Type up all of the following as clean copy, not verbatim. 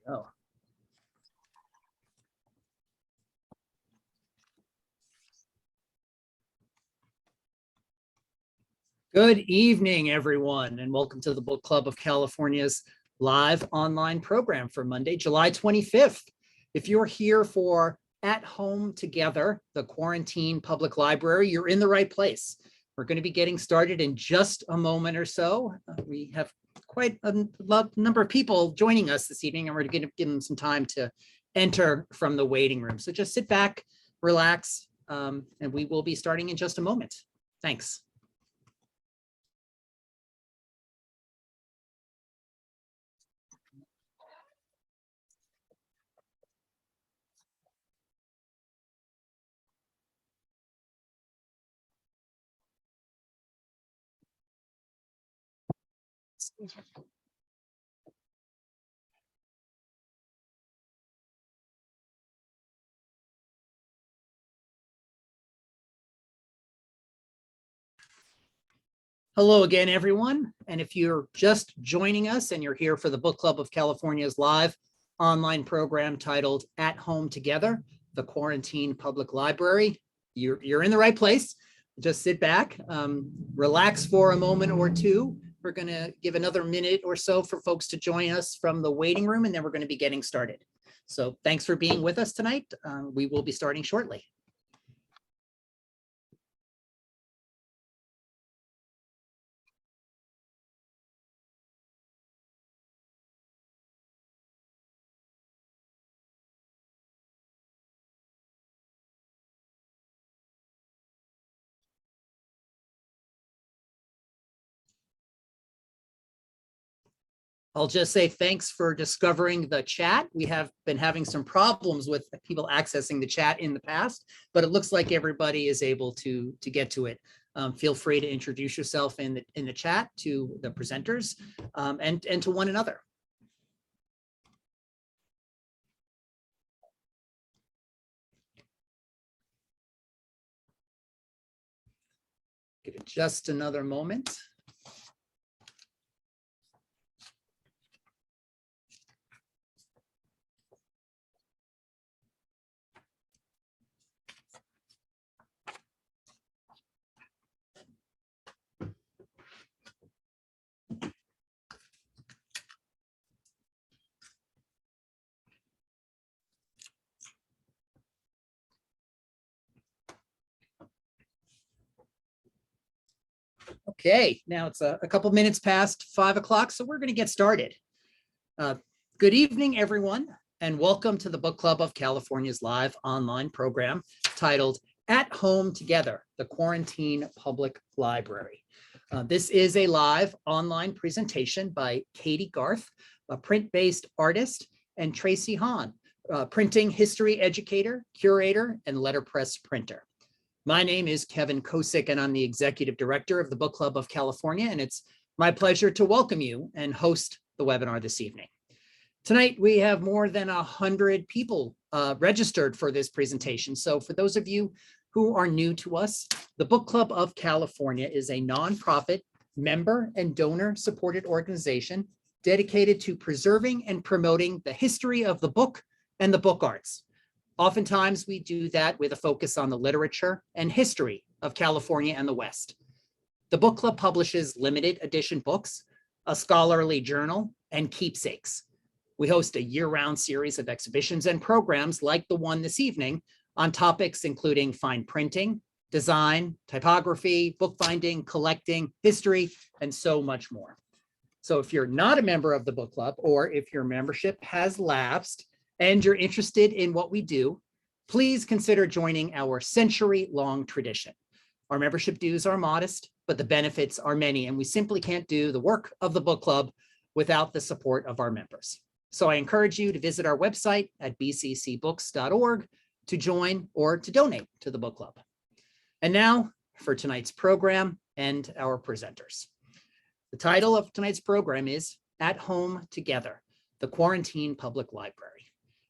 Oh. Good evening, everyone, and welcome to the Book Club of California's live online program for Monday, July 25th. If you're here for At Home Together, the Quarantine Public Library, you're in the right place. We're going to be getting started in just a moment or so. We have quite a number of people joining us this evening, and we're going to give them some time to enter from the waiting room. So just sit back, relax, and we will be starting in just a moment. Thanks. Hello again, everyone. And if you're just joining us and you're here for the Book Club of California's live online program titled At Home Together, the Quarantine Public Library, you're in the right place. Just sit back, relax for a moment or two. We're going to give another minute or so for folks to join us from the waiting room, and then we're going to be getting started. So thanks for being with us tonight. We will be starting shortly. I'll just say thanks for discovering the chat. We have been having some problems with people accessing the chat in the past, but it looks like everybody is able to get to it. Feel free to introduce yourself in the chat to the presenters and to one another. Give it just another moment. Okay, now it's a couple minutes past 5 o'clock, so we're going to get started. Good evening, everyone, and welcome to the Book Club of California's live online program titled At Home Together, the Quarantine Public Library. This is a live online presentation by Katie Garth, a print-based artist, and Tracy Honn, printing history educator, curator, and letterpress printer. My name is Kevin Kosick, and I'm the executive director of the Book Club of California, and it's my pleasure to welcome you and host the webinar this evening. Tonight, we have more than 100 people registered for this presentation. So for those of you who are new to us, the Book Club of California is a nonprofit, member and donor supported organization dedicated to preserving and promoting the history of the book and the book arts. Oftentimes, we do that with a focus on the literature and history of California and the West. The book club publishes limited edition books, a scholarly journal, and keepsakes. We host a year-round series of exhibitions and programs like the one this evening on topics including fine printing, design, typography, bookbinding, collecting, history, and so much more. So if you're not a member of the book club, or if your membership has lapsed, and you're interested in what we do, please consider joining our century-long tradition. Our membership dues are modest, but the benefits are many, and we simply can't do the work of the book club without the support of our members. So I encourage you to visit our website at bccbooks.org to join or to donate to the book club. And now for tonight's program and our presenters. The title of tonight's program is At Home Together, the Quarantine Public Library.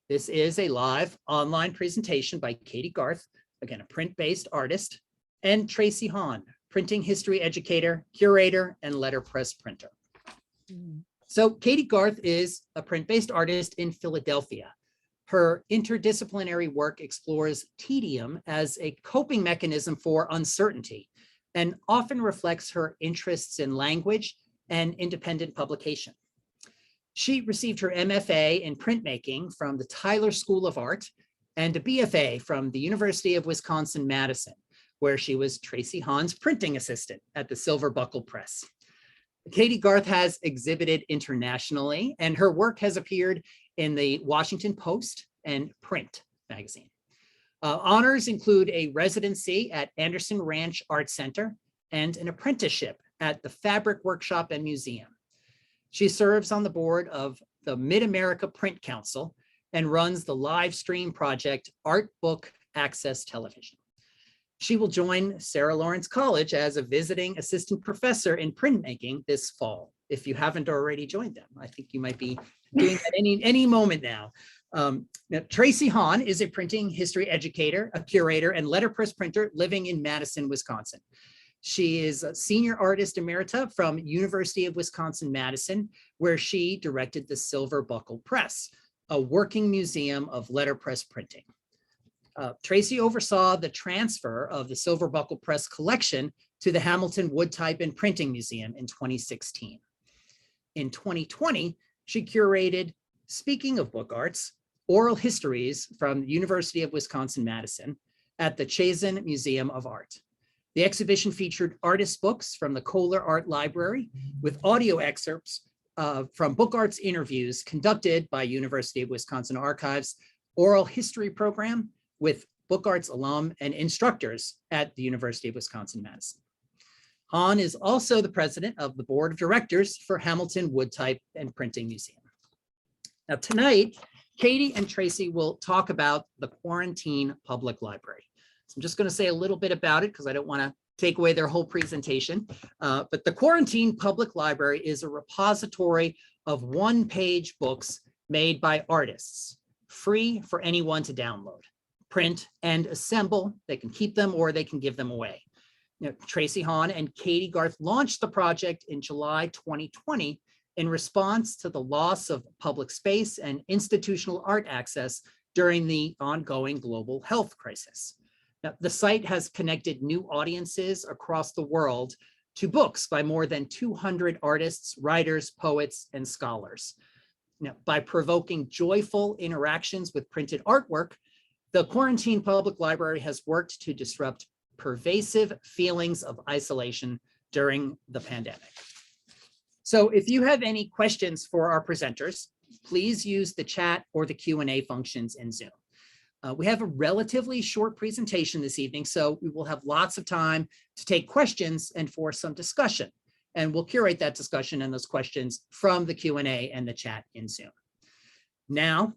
This is a live online presentation by Katie Garth, again, a print-based artist, and Tracy Honn, printing history educator, curator, and letterpress printer. So Katie Garth is a print-based artist in Philadelphia. Her interdisciplinary work explores tedium as a coping mechanism for uncertainty and often reflects her interests in language and independent publication. She received her MFA in printmaking from the Tyler School of Art and a BFA from the University of Wisconsin-Madison, where she was Tracy Honn's printing assistant at the Silver Buckle Press. Katie Garth has exhibited internationally, and her work has appeared in the Washington Post and Print magazine. Honors include a residency at Anderson Ranch Art Center and an apprenticeship at the Fabric Workshop and Museum. She serves on the board of the Mid-America Print Council and runs the live stream project Art Book Access Television. She will join Sarah Lawrence College as a visiting assistant professor in printmaking this fall. If you haven't already joined them, I think you might be doing that any moment now. Now, Tracy Honn is a printing history educator, a curator, and letterpress printer living in Madison, Wisconsin. She is a senior artist emerita from University of Wisconsin-Madison, where she directed the Silver Buckle Press, a working museum of letterpress printing. Tracy oversaw the transfer of the Silver Buckle Press collection to the Hamilton Wood Type and Printing Museum in 2016. In 2020, she curated, speaking of book arts, oral histories from the University of Wisconsin-Madison at the Chazen Museum of Art. The exhibition featured artist books from the Kohler Art Library with audio excerpts from book arts interviews conducted by University of Wisconsin Archives oral history program with book arts alum and instructors at the University of Wisconsin-Madison. Honn is also the president of the board of directors for Hamilton Wood Type and Printing Museum. Now tonight, Katie and Tracy will talk about the Quarantine Public Library. So I'm just going to say a little bit about it because I don't want to take away their whole presentation. But the Quarantine Public Library is a repository of one-page books made by artists, free for anyone to download, print, and assemble. They can keep them or they can give them away. Now, Tracy Honn and Katie Garth launched the project in July 2020 in response to the loss of public space and institutional art access during the ongoing global health crisis. Now, the site has connected new audiences across the world to books by more than 200 artists, writers, poets, and scholars. Now, by provoking joyful interactions with printed artwork, the Quarantine Public Library has worked to disrupt pervasive feelings of isolation during the pandemic. So if you have any questions for our presenters, please use the chat or the Q&A functions in Zoom. We have a relatively short presentation this evening, so we will have lots of time to take questions and for some discussion. And we'll curate that discussion and those questions from the Q&A and the chat in Zoom. Now,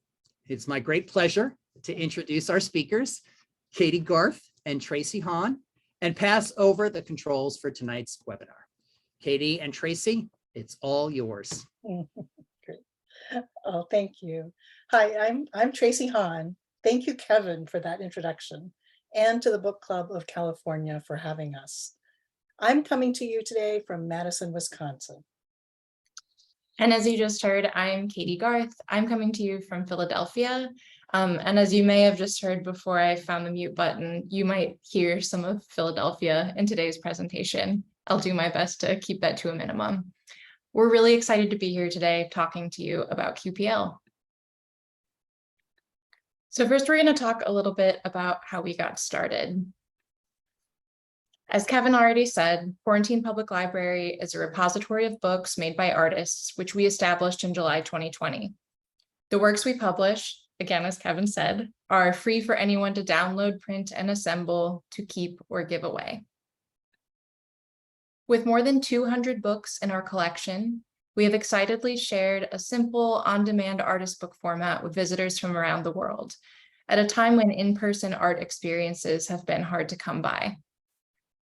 it's my great pleasure to introduce our speakers, Katie Garth and Tracy Honn, and pass over the controls for tonight's webinar. Katie and Tracy, it's all yours. Great. Oh, thank you. Hi, I'm Tracy Honn. Thank you, Kevin, for that introduction, and to the Book Club of California for having us. I'm coming to you today from Madison, Wisconsin. And as you just heard, I'm Katie Garth. I'm coming to you from Philadelphia. And as you may have just heard before I found the mute button, you might hear some of Philadelphia in today's presentation. I'll do my best to keep that to a minimum. We're really excited to be here today talking to you about QPL. So first, we're going to talk a little bit about how we got started. As Kevin already said, Quarantine Public Library is a repository of books made by artists, which we established in July 2020. The works we publish, again, as Kevin said, are free for anyone to download, print, and assemble to keep or give away. With more than 200 books in our collection, we have excitedly shared a simple on-demand artist book format with visitors from around the world, at a time when in-person art experiences have been hard to come by.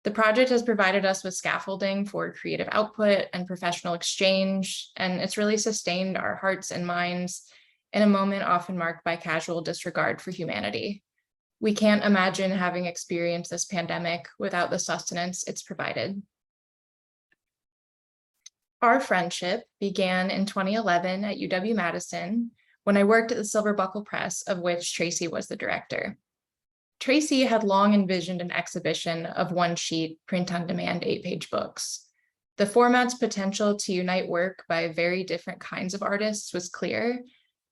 The project has provided us with scaffolding for creative output and professional exchange, and it's really sustained our hearts and minds in a moment often marked by casual disregard for humanity. We can't imagine having experienced this pandemic without the sustenance it's provided. Our friendship began in 2011 at UW-Madison when I worked at the Silver Buckle Press, of which Tracy was the director. Tracy had long envisioned an exhibition of one-sheet, print-on-demand 8-page books. The format's potential to unite work by very different kinds of artists was clear,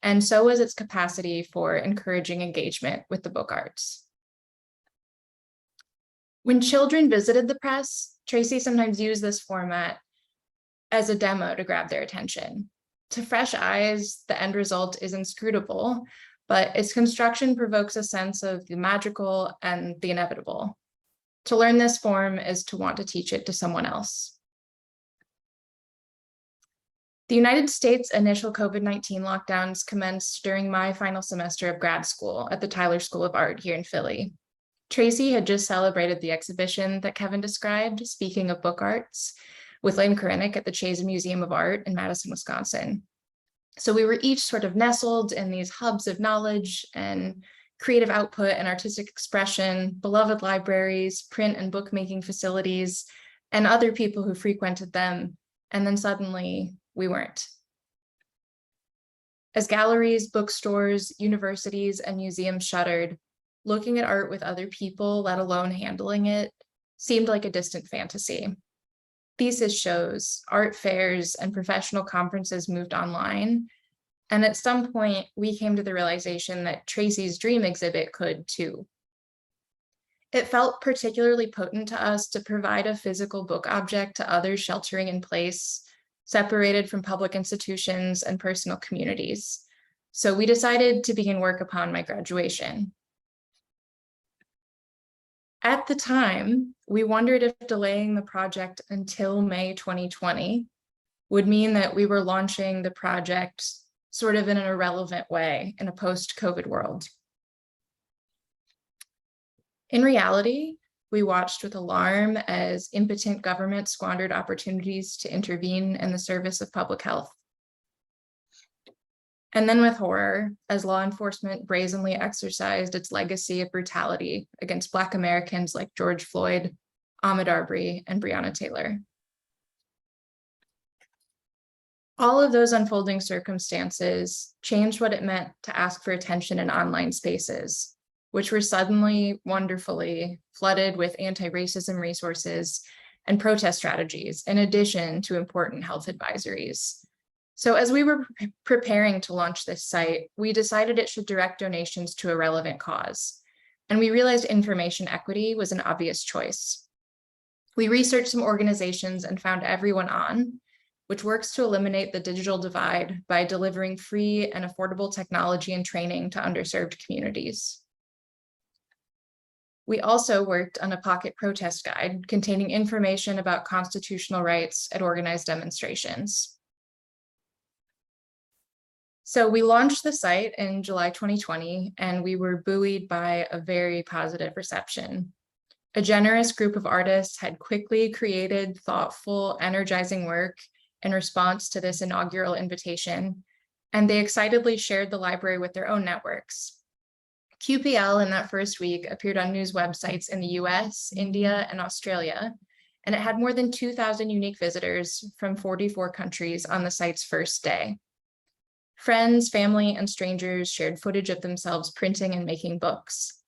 and so was its capacity for encouraging engagement with the book arts. When children visited the press, Tracy sometimes used this format as a demo to grab their attention. To fresh eyes, the end result is inscrutable, but its construction provokes a sense of the magical and the inevitable. To learn this form is to want to teach it to someone else. The United States' initial COVID-19 lockdowns commenced during my final semester of grad school at the Tyler School of Art here in Philly. Tracy had just celebrated the exhibition that Kevin described, speaking of book arts, with Lynn Korenik at the Chase Museum of Art in Madison, Wisconsin. So we were each sort of nestled in these hubs of knowledge and creative output and artistic expression, beloved libraries, print and bookmaking facilities, and other people who frequented them. And then suddenly we weren't. As galleries, bookstores, universities, and museums shuttered, looking at art with other people, let alone handling it, seemed like a distant fantasy. Thesis shows, art fairs, and professional conferences moved online. And at some point, we came to the realization that Tracy's dream exhibit could too. It felt particularly potent to us to provide a physical book object to others sheltering in place, separated from public institutions and personal communities. So we decided to begin work upon my graduation. At the time, we wondered if delaying the project until May 2020 would mean that we were launching the project sort of in an irrelevant way in a post-COVID world. In reality, we watched with alarm as impotent government squandered opportunities to intervene in the service of public health. And then with horror, as law enforcement brazenly exercised its legacy of brutality against Black Americans like George Floyd, Ahmaud Arbery, and Breonna Taylor. All of those unfolding circumstances changed what it meant to ask for attention in online spaces, which were suddenly, wonderfully flooded with anti-racism resources and protest strategies, in addition to important health advisories. So as we were preparing to launch this site, we decided it should direct donations to a relevant cause. And we realized information equity was an obvious choice. We researched some organizations and found Everyone On, which works to eliminate the digital divide by delivering free and affordable technology and training to underserved communities. We also worked on a pocket protest guide containing information about constitutional rights at organized demonstrations. So we launched the site in July 2020, and we were buoyed by a very positive reception. A generous group of artists had quickly created thoughtful, energizing work in response to this inaugural invitation, and they excitedly shared the library with their own networks. QPL in that first week appeared on news websites in the US, India, and Australia, and it had more than 2,000 unique visitors from 44 countries on the site's first day. Friends, family, and strangers shared footage of themselves printing and making books.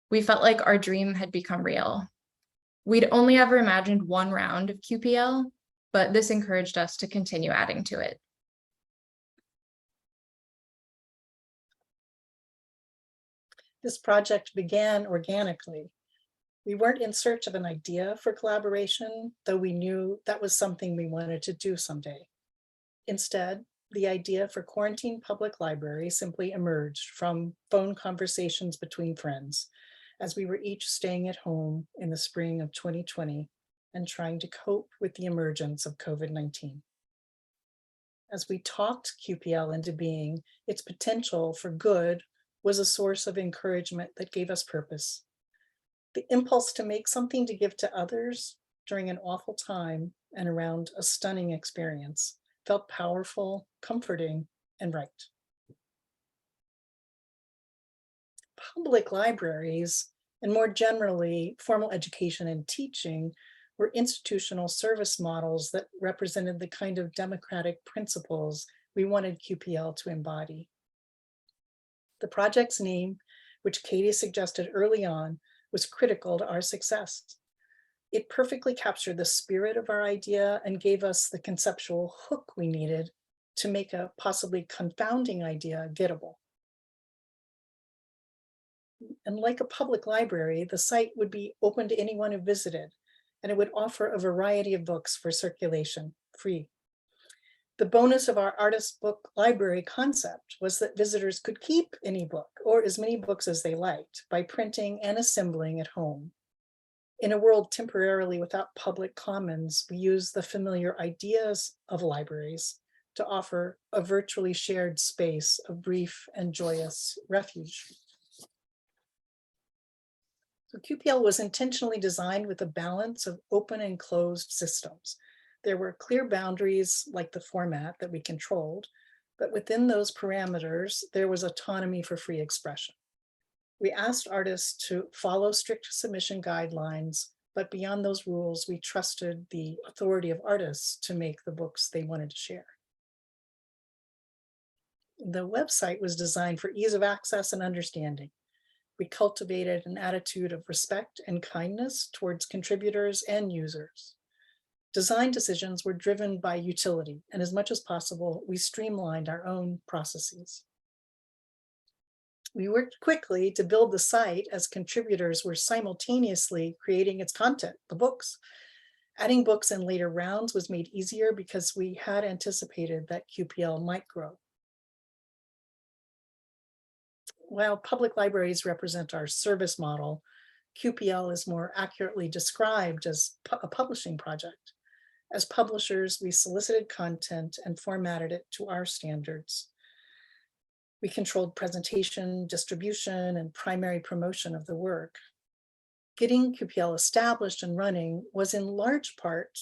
We felt like our dream had become real. We'd only ever imagined one round of QPL, but this encouraged us to continue adding to it. This project began organically. We weren't in search of an idea for collaboration, though we knew that was something we wanted to do someday. Instead, the idea for Quarantine Public Library simply emerged from phone conversations between friends as we were each staying at home in the spring of 2020 and trying to cope with the emergence of COVID-19. As we talked QPL into being, its potential for good was a source of encouragement that gave us purpose. The impulse to make something to give to others during an awful time and around a stunning experience felt powerful, comforting, and right. Public libraries, and more generally, formal education and teaching, were institutional service models that represented the kind of democratic principles we wanted QPL to embody. The project's name, which Katie suggested early on, was critical to our success. It perfectly captured the spirit of our idea and gave us the conceptual hook we needed to make a possibly confounding idea gettable. And like a public library, the site would be open to anyone who visited, and it would offer a variety of books for circulation, free. The bonus of our artist book library concept was that visitors could keep any book or as many books as they liked by printing and assembling at home. In a world temporarily without public commons, we use the familiar ideas of libraries to offer a virtually shared space of brief and joyous refuge. So QPL was intentionally designed with a balance of open and closed systems. There were clear boundaries like the format that we controlled, but within those parameters, there was autonomy for free expression. We asked artists to follow strict submission guidelines, but beyond those rules, we trusted the authority of artists to make the books they wanted to share. The website was designed for ease of access and understanding. We cultivated an attitude of respect and kindness towards contributors and users. Design decisions were driven by utility, and as much as possible, we streamlined our own processes. We worked quickly to build the site as contributors were simultaneously creating its content, the books. Adding books in later rounds was made easier because we had anticipated that QPL might grow. While public libraries represent our service model, QPL is more accurately described as a publishing project. As publishers, we solicited content and formatted it to our standards. We controlled presentation, distribution, and primary promotion of the work. Getting QPL established and running was in large part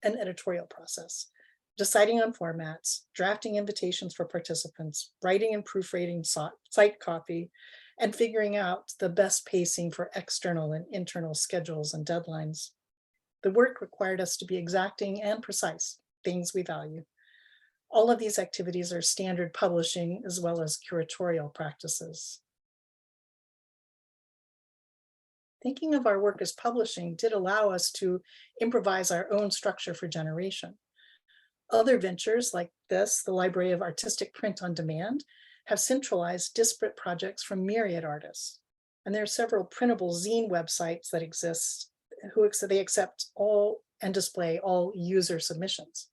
an editorial process. Deciding on formats, drafting invitations for participants, writing and proofreading site copy, and figuring out the best pacing for external and internal schedules and deadlines. The work required us to be exacting and precise, things we value. All of these activities are standard publishing as well as curatorial practices. Thinking of our work as publishing did allow us to improvise our own structure for generation. Other ventures like this, the Library of Artistic Print on Demand, have centralized disparate projects from myriad artists. And there are several printable zine websites that exist they accept all and display all user submissions.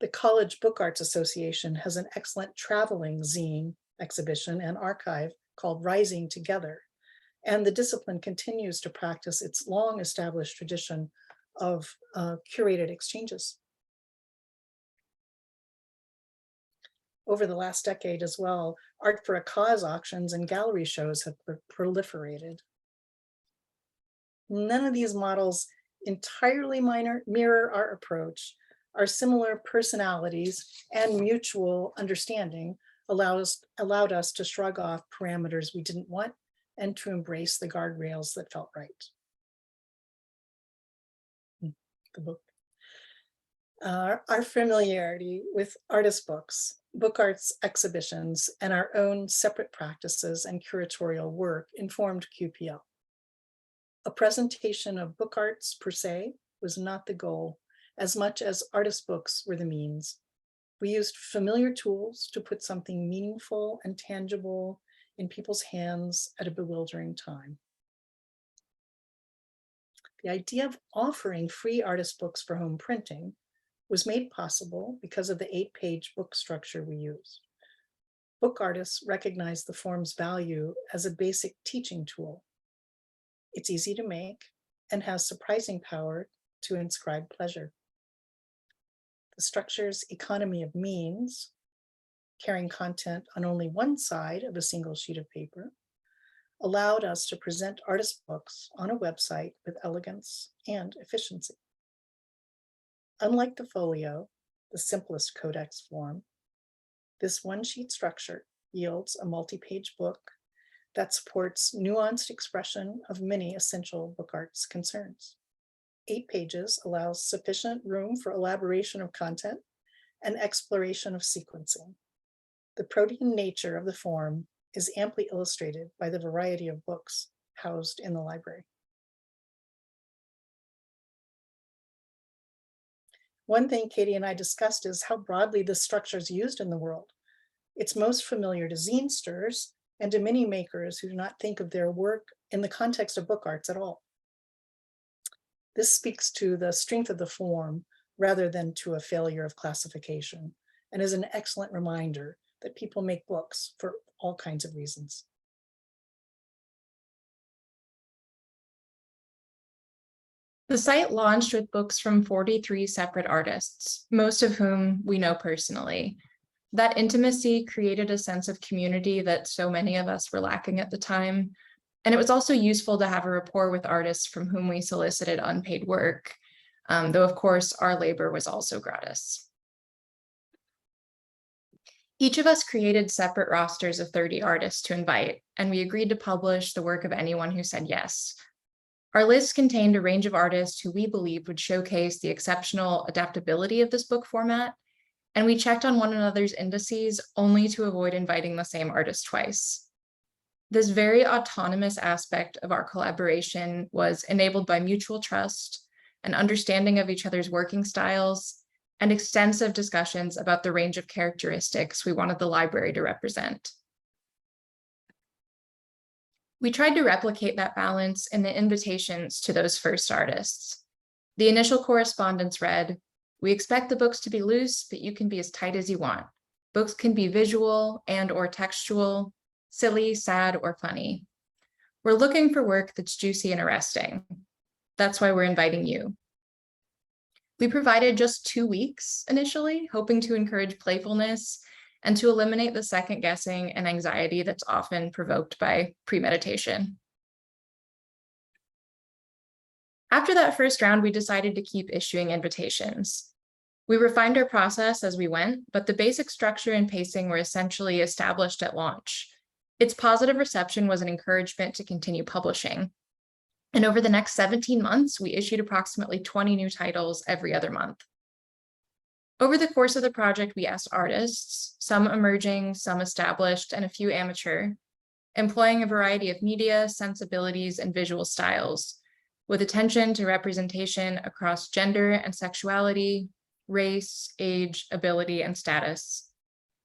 The College Book Arts Association has an excellent traveling zine exhibition and archive called Rising Together. And the discipline continues to practice its long established tradition of curated exchanges. Over the last decade as well, Art for a Cause auctions and gallery shows have proliferated. None of these models entirely mirror our approach. Our similar personalities and mutual understanding allowed us to shrug off parameters we didn't want and to embrace the guardrails that felt right. The book. Our familiarity with artist books, book arts exhibitions, and our own separate practices and curatorial work informed QPL. A presentation of book arts per se was not the goal, as much as artist books were the means. We used familiar tools to put something meaningful and tangible in people's hands at a bewildering time. The idea of offering free artist books for home printing was made possible because of the 8-page book structure we used. Book artists recognize the form's value as a basic teaching tool. It's easy to make and has surprising power to inscribe pleasure. The structure's economy of means, carrying content on only one side of a single sheet of paper, allowed us to present artist books on a website with elegance and efficiency. Unlike the folio, the simplest codex form, this one-sheet structure yields a multi-page book that supports nuanced expression of many essential book arts concerns. 8 pages allows sufficient room for elaboration of content and exploration of sequencing. The protean nature of the form is amply illustrated by the variety of books housed in the library. One thing Katie and I discussed is how broadly this structure is used in the world. It's most familiar to zinesters and to many makers who do not think of their work in the context of book arts at all. This speaks to the strength of the form rather than to a failure of classification, and is an excellent reminder that people make books for all kinds of reasons. The site launched with books from 43 separate artists, most of whom we know personally. That intimacy created a sense of community that so many of us were lacking at the time. And it was also useful to have a rapport with artists from whom we solicited unpaid work, though of course our labor was also gratis. Each of us created separate rosters of 30 artists to invite, and we agreed to publish the work of anyone who said yes. Our list contained a range of artists who we believed would showcase the exceptional adaptability of this book format, and we checked on one another's indices only to avoid inviting the same artist twice. This very autonomous aspect of our collaboration was enabled by mutual trust, an understanding of each other's working styles, and extensive discussions about the range of characteristics we wanted the library to represent. We tried to replicate that balance in the invitations to those first artists. The initial correspondence read, "We expect the books to be loose, but you can be as tight as you want. Books can be visual and/or textual, silly, sad, or funny. We're looking for work that's juicy and arresting. That's why we're inviting you." We provided just 2 weeks initially, hoping to encourage playfulness and to eliminate the second guessing and anxiety that's often provoked by premeditation. After that first round, we decided to keep issuing invitations. We refined our process as we went, but the basic structure and pacing were essentially established at launch. Its positive reception was an encouragement to continue publishing. And over the next 17 months, we issued approximately 20 new titles every other month. Over the course of the project, we asked artists, some emerging, some established, and a few amateur, employing a variety of media, sensibilities, and visual styles, with attention to representation across gender and sexuality, race, age, ability, and status.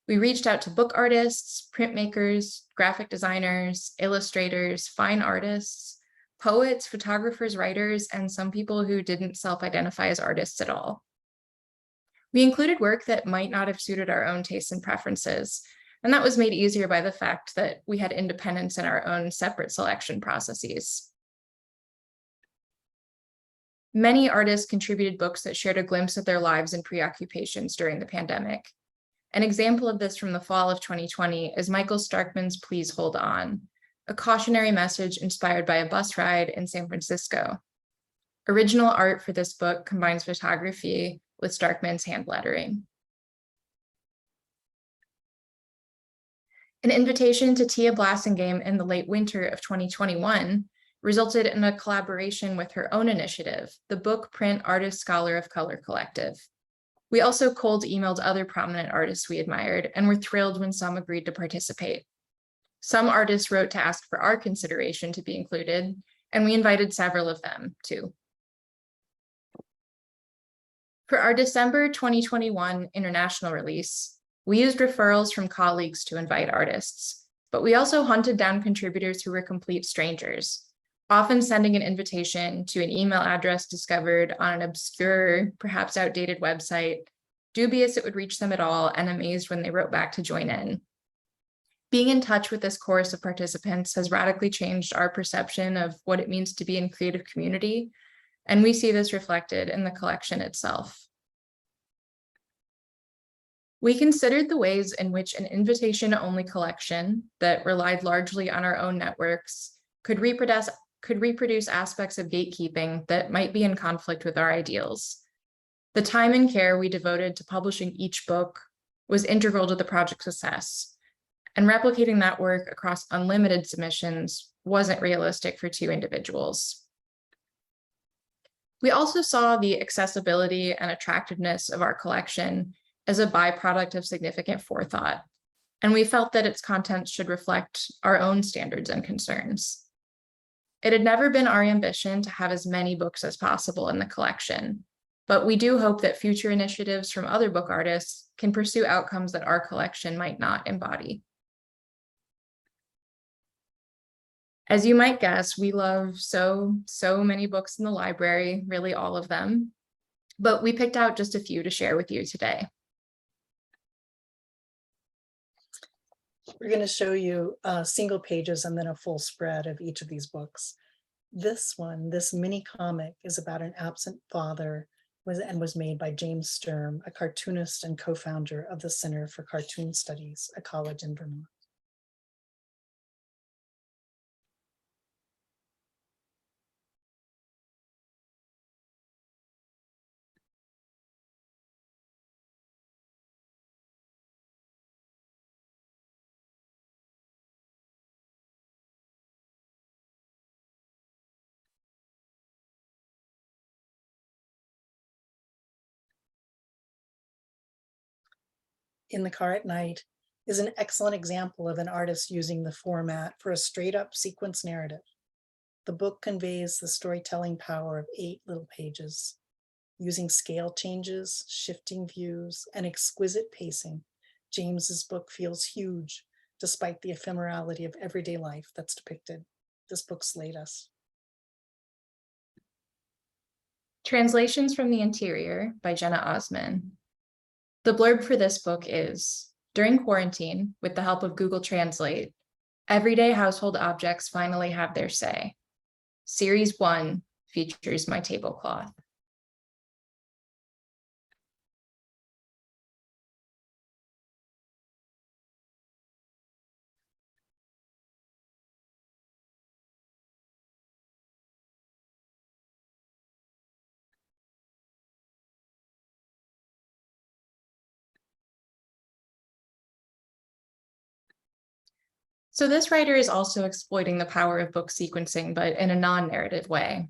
We reached out to book artists, printmakers, graphic designers, illustrators, fine artists, poets, photographers, writers, and some people who didn't self-identify as artists at all. We included work that might not have suited our own tastes and preferences, and that was made easier by the fact that we had independence in our own separate selection processes. Many artists contributed books that shared a glimpse of their lives and preoccupations during the pandemic. An example of this from the fall of 2020 is Michael Starkman's Please Hold On, a cautionary message inspired by a bus ride in San Francisco. Original art for this book combines photography with Starkman's hand lettering. An invitation to Tia Blassingame in the late winter of 2021 resulted in a collaboration with her own initiative, the Book Print Artist Scholar of Color Collective. We also cold emailed other prominent artists we admired and were thrilled when some agreed to participate. Some artists wrote to ask for our consideration to be included, and we invited several of them too. For our December 2021 international release, we used referrals from colleagues to invite artists, but we also hunted down contributors who were complete strangers, often sending an invitation to an email address discovered on an obscure, perhaps outdated website, dubious it would reach them at all, and amazed when they wrote back to join in. Being in touch with this chorus of participants has radically changed our perception of what it means to be in creative community, and we see this reflected in the collection itself. We considered the ways in which an invitation-only collection that relied largely on our own networks could reproduce aspects of gatekeeping that might be in conflict with our ideals. The time and care we devoted to publishing each book was integral to the project's success, And replicating that work across unlimited submissions wasn't realistic for 2 individuals. We also saw the accessibility and attractiveness of our collection as a byproduct of significant forethought, and we felt that its contents should reflect our own standards and concerns. It had never been our ambition to have as many books as possible in the collection, but we do hope that future initiatives from other book artists can pursue outcomes that our collection might not embody. As you might guess, we love so many books in the library, really all of them, but we picked out just a few to share with you today. We're going to show you single pages and then a full spread of each of these books. This one, this mini comic, is about an absent father and was made by James Sturm, a cartoonist and co-founder of the Center for Cartoon Studies, a college in Vermont. In the Car at Night is an excellent example of an artist using the format for a straight up sequence narrative. The book conveys the storytelling power of 8 little pages. Using scale changes, shifting views, and exquisite pacing, James's book feels huge despite the ephemerality of everyday life that's depicted. This book slayed us. Translations from the Interior by Jenna Osman. The blurb for this book is, during quarantine, with the help of Google Translate, everyday household objects finally have their say. Series 1 features my tablecloth. So this writer is also exploiting the power of book sequencing, but in a non-narrative way.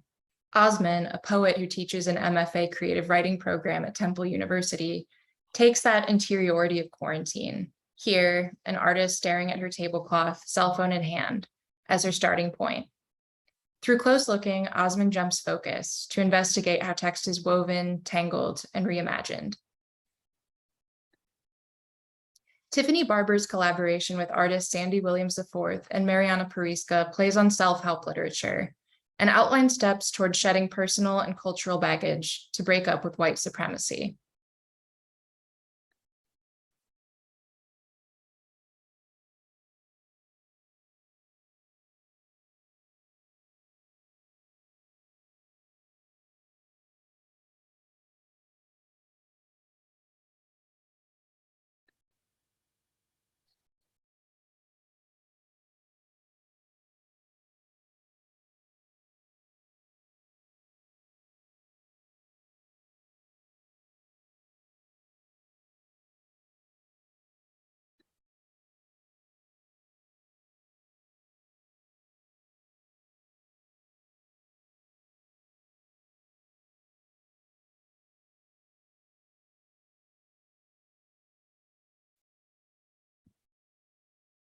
Osman, a poet who teaches an MFA creative writing program at Temple University, takes that interiority of quarantine, here, an artist staring at her tablecloth, cell phone in hand, as her starting point. Through close looking, Osman jumps focus to investigate how text is woven, tangled, and reimagined. Tiffany Barber's collaboration with artists Sandy Williams IV and Mariana Pariska plays on self-help literature and outlines steps toward shedding personal and cultural baggage to break up with white supremacy.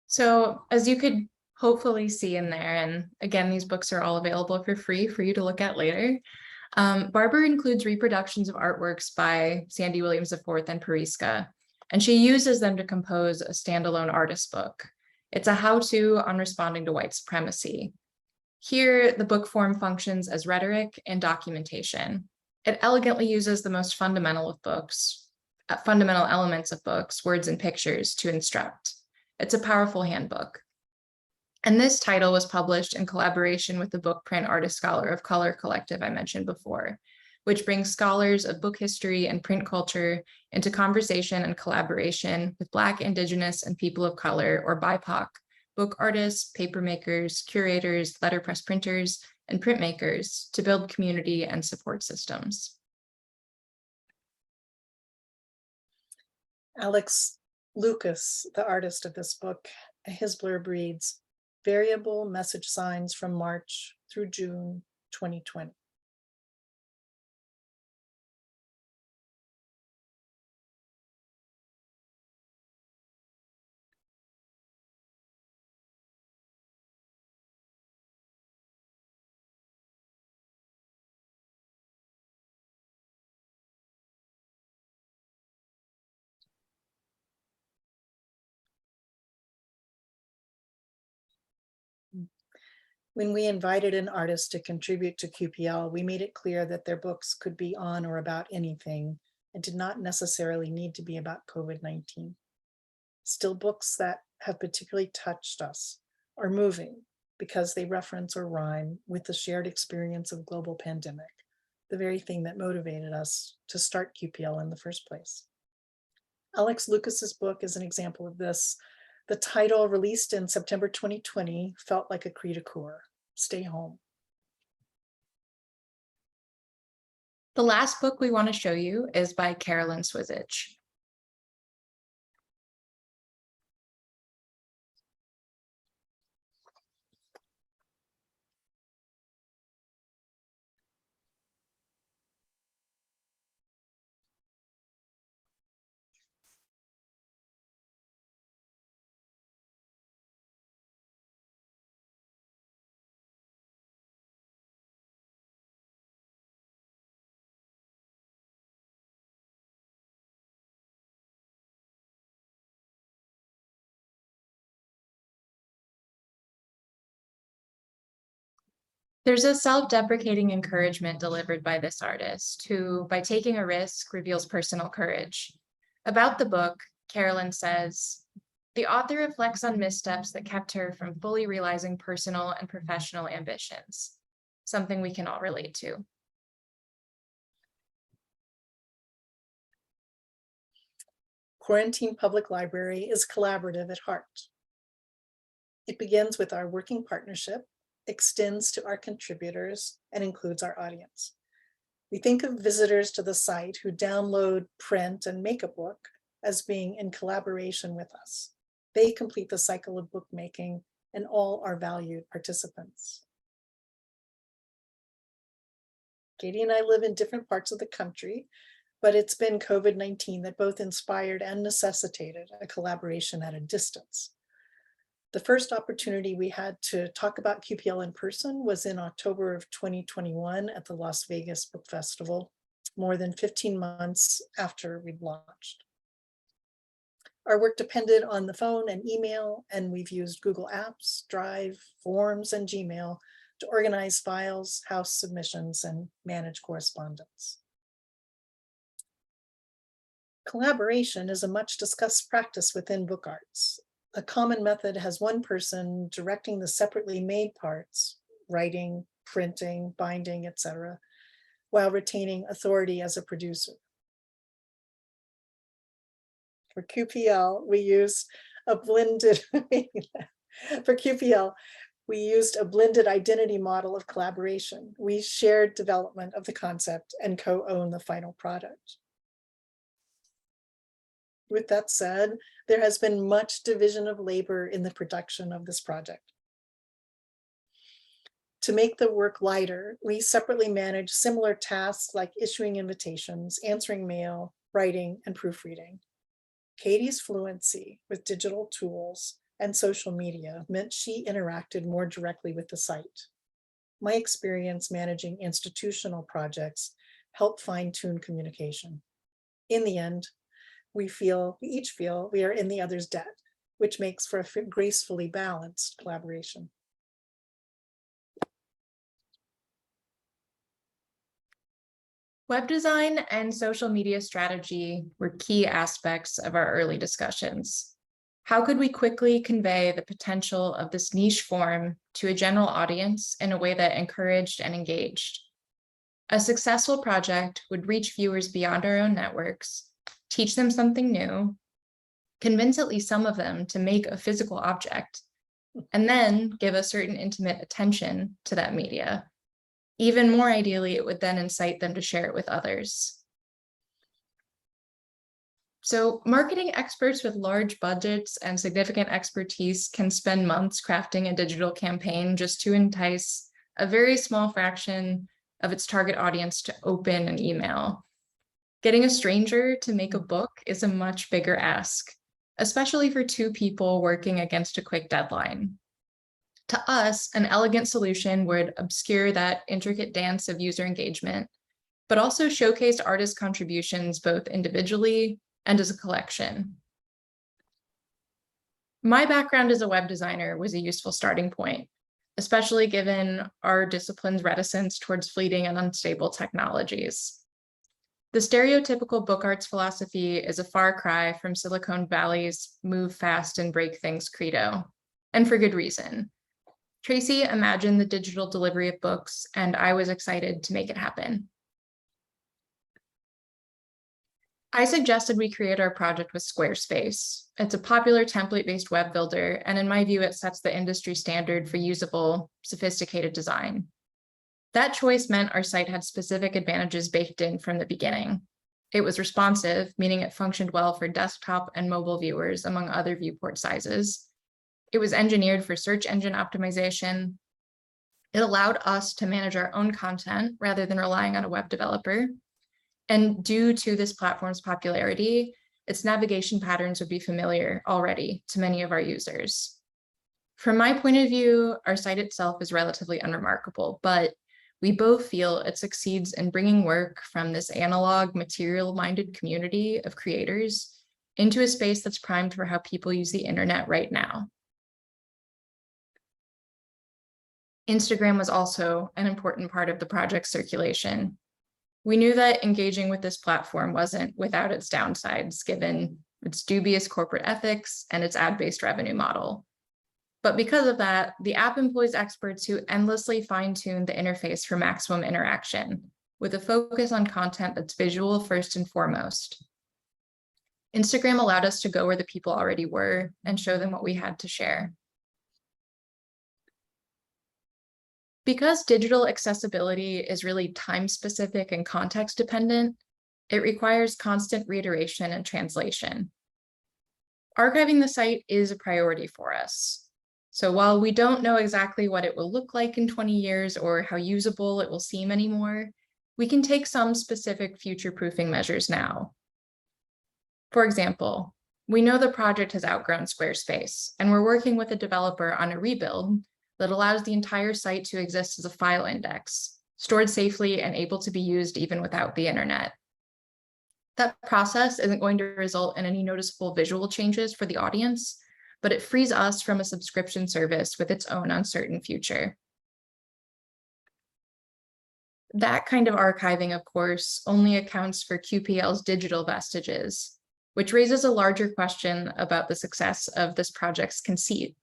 So as you could hopefully see in there, and again, these books are all available for free for you to look at later. Barber includes reproductions of artworks by Sandy Williams IV and Pariska, and she uses them to compose a standalone artist book. It's a how-to on responding to white supremacy. Here, the book form functions as rhetoric and documentation. It elegantly uses the most fundamental elements of books, words and pictures, to instruct. It's a powerful handbook. And this title was published in collaboration with the Book Print Artist Scholar of Color Collective I mentioned before, which brings scholars of book history and print culture into conversation and collaboration with Black, Indigenous, and people of color, or BIPOC, book artists, paper makers, curators, letterpress printers, and printmakers to build community and support systems. Alex Lucas, the artist of this book, his blurb reads, variable message signs from March through June 2020. When we invited an artist to contribute to QPL, we made it clear that their books could be on or about anything and did not necessarily need to be about COVID-19. Still, books that have particularly touched us are moving because they reference or rhyme with the shared experience of global pandemic, the very thing that motivated us to start QPL in the first place. Alex Lucas's book is an example of this. The title, released in September 2020, felt like a cri de coeur, stay home. The last book we want to show you is by Carolyn Swizzich. There's a self-deprecating encouragement delivered by this artist who, by taking a risk, reveals personal courage. About the book, Carolyn says, the author reflects on missteps that kept her from fully realizing personal and professional ambitions, something we can all relate to. Quarantine Public Library is collaborative at heart. It begins with our working partnership, extends to our contributors, and includes our audience. We think of visitors to the site who download, print, and make a book as being in collaboration with us. They complete the cycle of bookmaking and all are valued participants. Katie and I live in different parts of the country, but it's been COVID-19 that both inspired and necessitated a collaboration at a distance. The first opportunity we had to talk about QPL in person was in October of 2021 at the Las Vegas Book Festival, more than 15 months after we'd launched. Our work depended on the phone and email, and we've used Google Apps, Drive, Forms, and Gmail to organize files, house submissions, and manage correspondence. Collaboration is a much discussed practice within book arts. A common method has one person directing the separately made parts, writing, printing, binding, etc., while retaining authority as a producer. For QPL, we used a blended identity model of collaboration. We shared development of the concept and co-own the final product. With that said, there has been much division of labor in the production of this project. To make the work lighter, we separately manage similar tasks like issuing invitations, answering mail, writing, and proofreading. Katie's fluency with digital tools and social media meant she interacted more directly with the site. My experience managing institutional projects helped fine-tune communication. In the end, we each feel we are in the other's debt, which makes for a gracefully balanced collaboration. Web design and social media strategy were key aspects of our early discussions. How could we quickly convey the potential of this niche form to a general audience in a way that encouraged and engaged? A successful project would reach viewers beyond our own networks, teach them something new, convince at least some of them to make a physical object, and then give a certain intimate attention to that media. Even more ideally, it would then incite them to share it with others. So marketing experts with large budgets and significant expertise can spend months crafting a digital campaign just to entice a very small fraction of its target audience to open an email. Getting a stranger to make a book is a much bigger ask, especially for two people working against a quick deadline. To us, an elegant solution would obscure that intricate dance of user engagement, but also showcase artist contributions both individually and as a collection. My background as a web designer was a useful starting point, especially given our discipline's reticence towards fleeting and unstable technologies. The stereotypical book arts philosophy is a far cry from Silicon Valley's move fast and break things credo, and for good reason. Tracy imagined the digital delivery of books, and I was excited to make it happen. I suggested we create our project with Squarespace. It's a popular template-based web builder, and in my view, it sets the industry standard for usable, sophisticated design. That choice meant our site had specific advantages baked in from the beginning. It was responsive, meaning it functioned well for desktop and mobile viewers, among other viewport sizes. It was engineered for search engine optimization. It allowed us to manage our own content rather than relying on a web developer. And due to this platform's popularity, its navigation patterns would be familiar already to many of our users. From my point of view, our site itself is relatively unremarkable, but we both feel it succeeds in bringing work from this analog, material-minded community of creators into a space that's primed for how people use the internet right now. Instagram was also an important part of the project's circulation. We knew that engaging with this platform wasn't without its downsides, given its dubious corporate ethics and its ad-based revenue model. But because of that, the app employs experts who endlessly fine-tune the interface for maximum interaction, with a focus on content that's visual first and foremost. Instagram allowed us to go where the people already were and show them what we had to share. Because digital accessibility is really time-specific and context-dependent, it requires constant reiteration and translation. Archiving the site is a priority for us. So while we don't know exactly what it will look like in 20 years or how usable it will seem anymore, we can take some specific future-proofing measures now. For example, we know the project has outgrown Squarespace, and we're working with a developer on a rebuild that allows the entire site to exist as a file index, stored safely and able to be used even without the internet. That process isn't going to result in any noticeable visual changes for the audience, but it frees us from a subscription service with its own uncertain future. That kind of archiving, of course, only accounts for QPL's digital vestiges, which raises a larger question about the success of this project's conceit.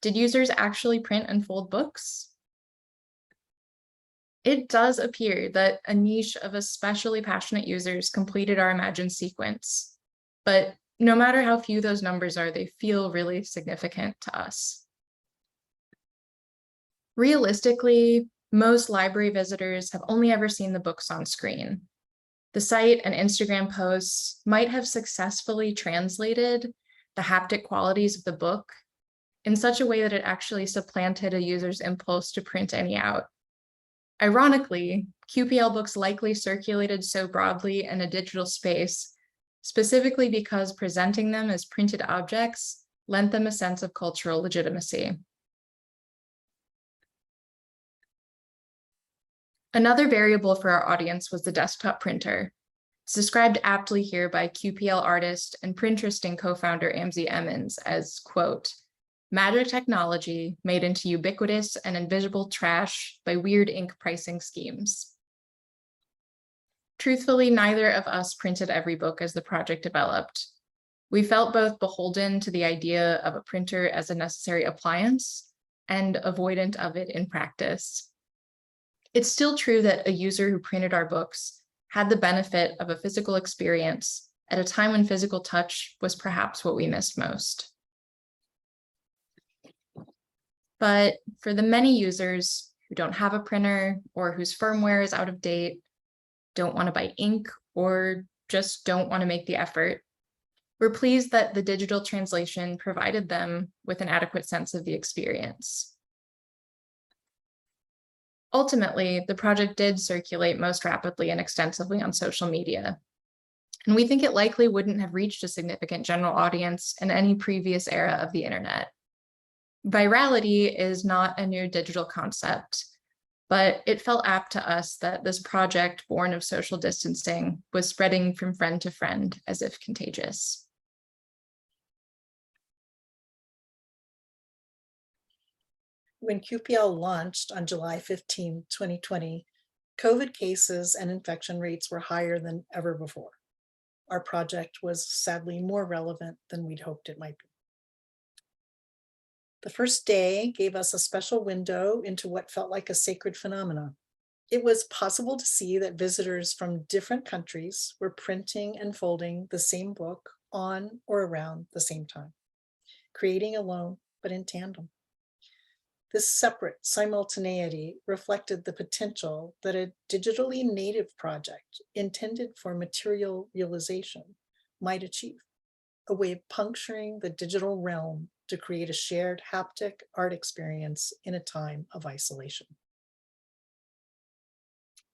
Did users actually print and fold books? It does appear that a niche of especially passionate users completed our imagined sequence, but no matter how few those numbers are, they feel really significant to us. Realistically, most library visitors have only ever seen the books on screen. The site and Instagram posts might have successfully translated the haptic qualities of the book in such a way that it actually supplanted a user's impulse to print any out. Ironically, QPL books likely circulated so broadly in a digital space, specifically because presenting them as printed objects lent them a sense of cultural legitimacy. Another variable for our audience was the desktop printer. It's described aptly here by QPL artist and Printeresting co-founder Amzi Emmons as, quote, magic technology made into ubiquitous and invisible trash by weird ink pricing schemes. Truthfully, neither of us printed every book as the project developed. We felt both beholden to the idea of a printer as a necessary appliance and avoidant of it in practice. It's still true that a user who printed our books had the benefit of a physical experience at a time when physical touch was perhaps what we missed most. But for the many users who don't have a printer or whose firmware is out of date, don't want to buy ink, or just don't want to make the effort, We're pleased that the digital translation provided them with an adequate sense of the experience. Ultimately, the project did circulate most rapidly and extensively on social media, and we think it likely wouldn't have reached a significant general audience in any previous era of the internet. Virality is not a new digital concept, but it felt apt to us that this project, born of social distancing, was spreading from friend to friend as if contagious. When QPL launched on July 15, 2020, COVID cases and infection rates were higher than ever before. Our project was sadly more relevant than we'd hoped it might be. The first day gave us a special window into what felt like a sacred phenomenon. It was possible to see that visitors from different countries were printing and folding the same book on or around the same time, creating alone but in tandem. This separate simultaneity reflected the potential that a digitally native project intended for material realization might achieve, a way of puncturing the digital realm to create a shared haptic art experience in a time of isolation.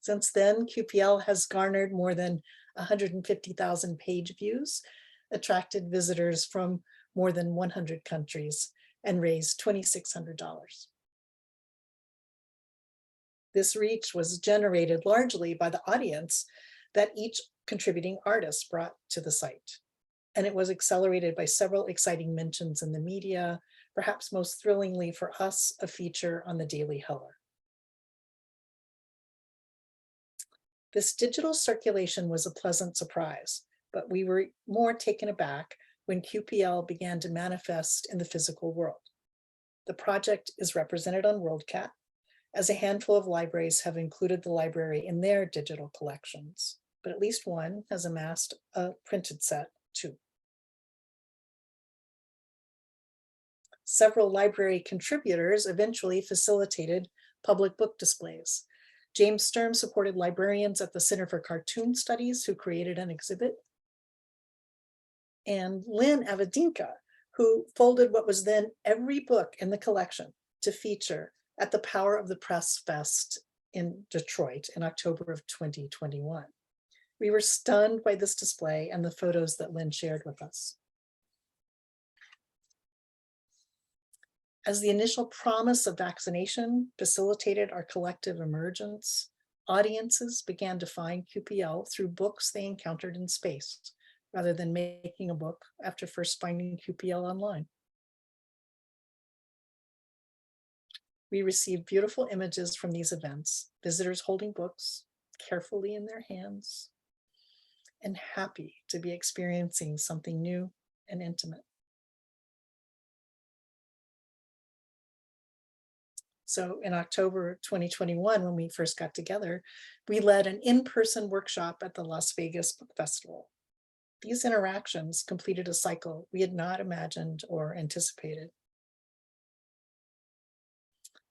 Since then, QPL has garnered more than 150,000 page views, attracted visitors from more than 100 countries, and raised $2,600. This reach was generated largely by the audience that each contributing artist brought to the site. And it was accelerated by several exciting mentions in the media, perhaps most thrillingly for us, a feature on the Daily Heller. This digital circulation was a pleasant surprise, but we were more taken aback when QPL began to manifest in the physical world. The project is represented on WorldCat, as a handful of libraries have included the library in their digital collections, but at least one has amassed a printed set too. Several library contributors eventually facilitated public book displays. James Sturm supported librarians at the Center for Cartoon Studies who created an exhibit. And Lynn Avadinka, who folded what was then every book in the collection to feature at the Power of the Press Fest in Detroit in October of 2021. We were stunned by this display and the photos that Lynn shared with us. As the initial promise of vaccination facilitated our collective emergence, audiences began to find QPL through books they encountered in space, rather than making a book after first finding QPL online. We received beautiful images from these events, visitors holding books carefully in their hands and happy to be experiencing something new and intimate. So in October 2021, when we first got together, we led an in-person workshop at the Las Vegas Book Festival. These interactions completed a cycle we had not imagined or anticipated.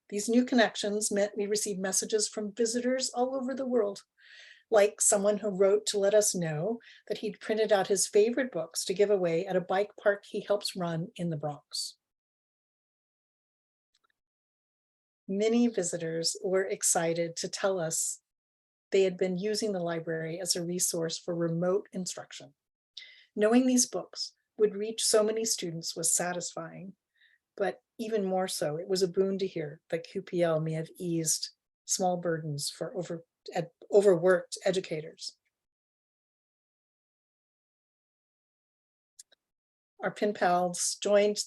These new connections meant we received messages from visitors all over the world, like someone who wrote to let us know that he'd printed out his favorite books to give away at a bike park he helps run in the Bronx. Many visitors were excited to tell us they had been using the library as a resource for remote instruction. Knowing these books would reach so many students was satisfying, but even more so, it was a boon to hear that QPL may have eased small burdens for overworked educators. Our pen pals joined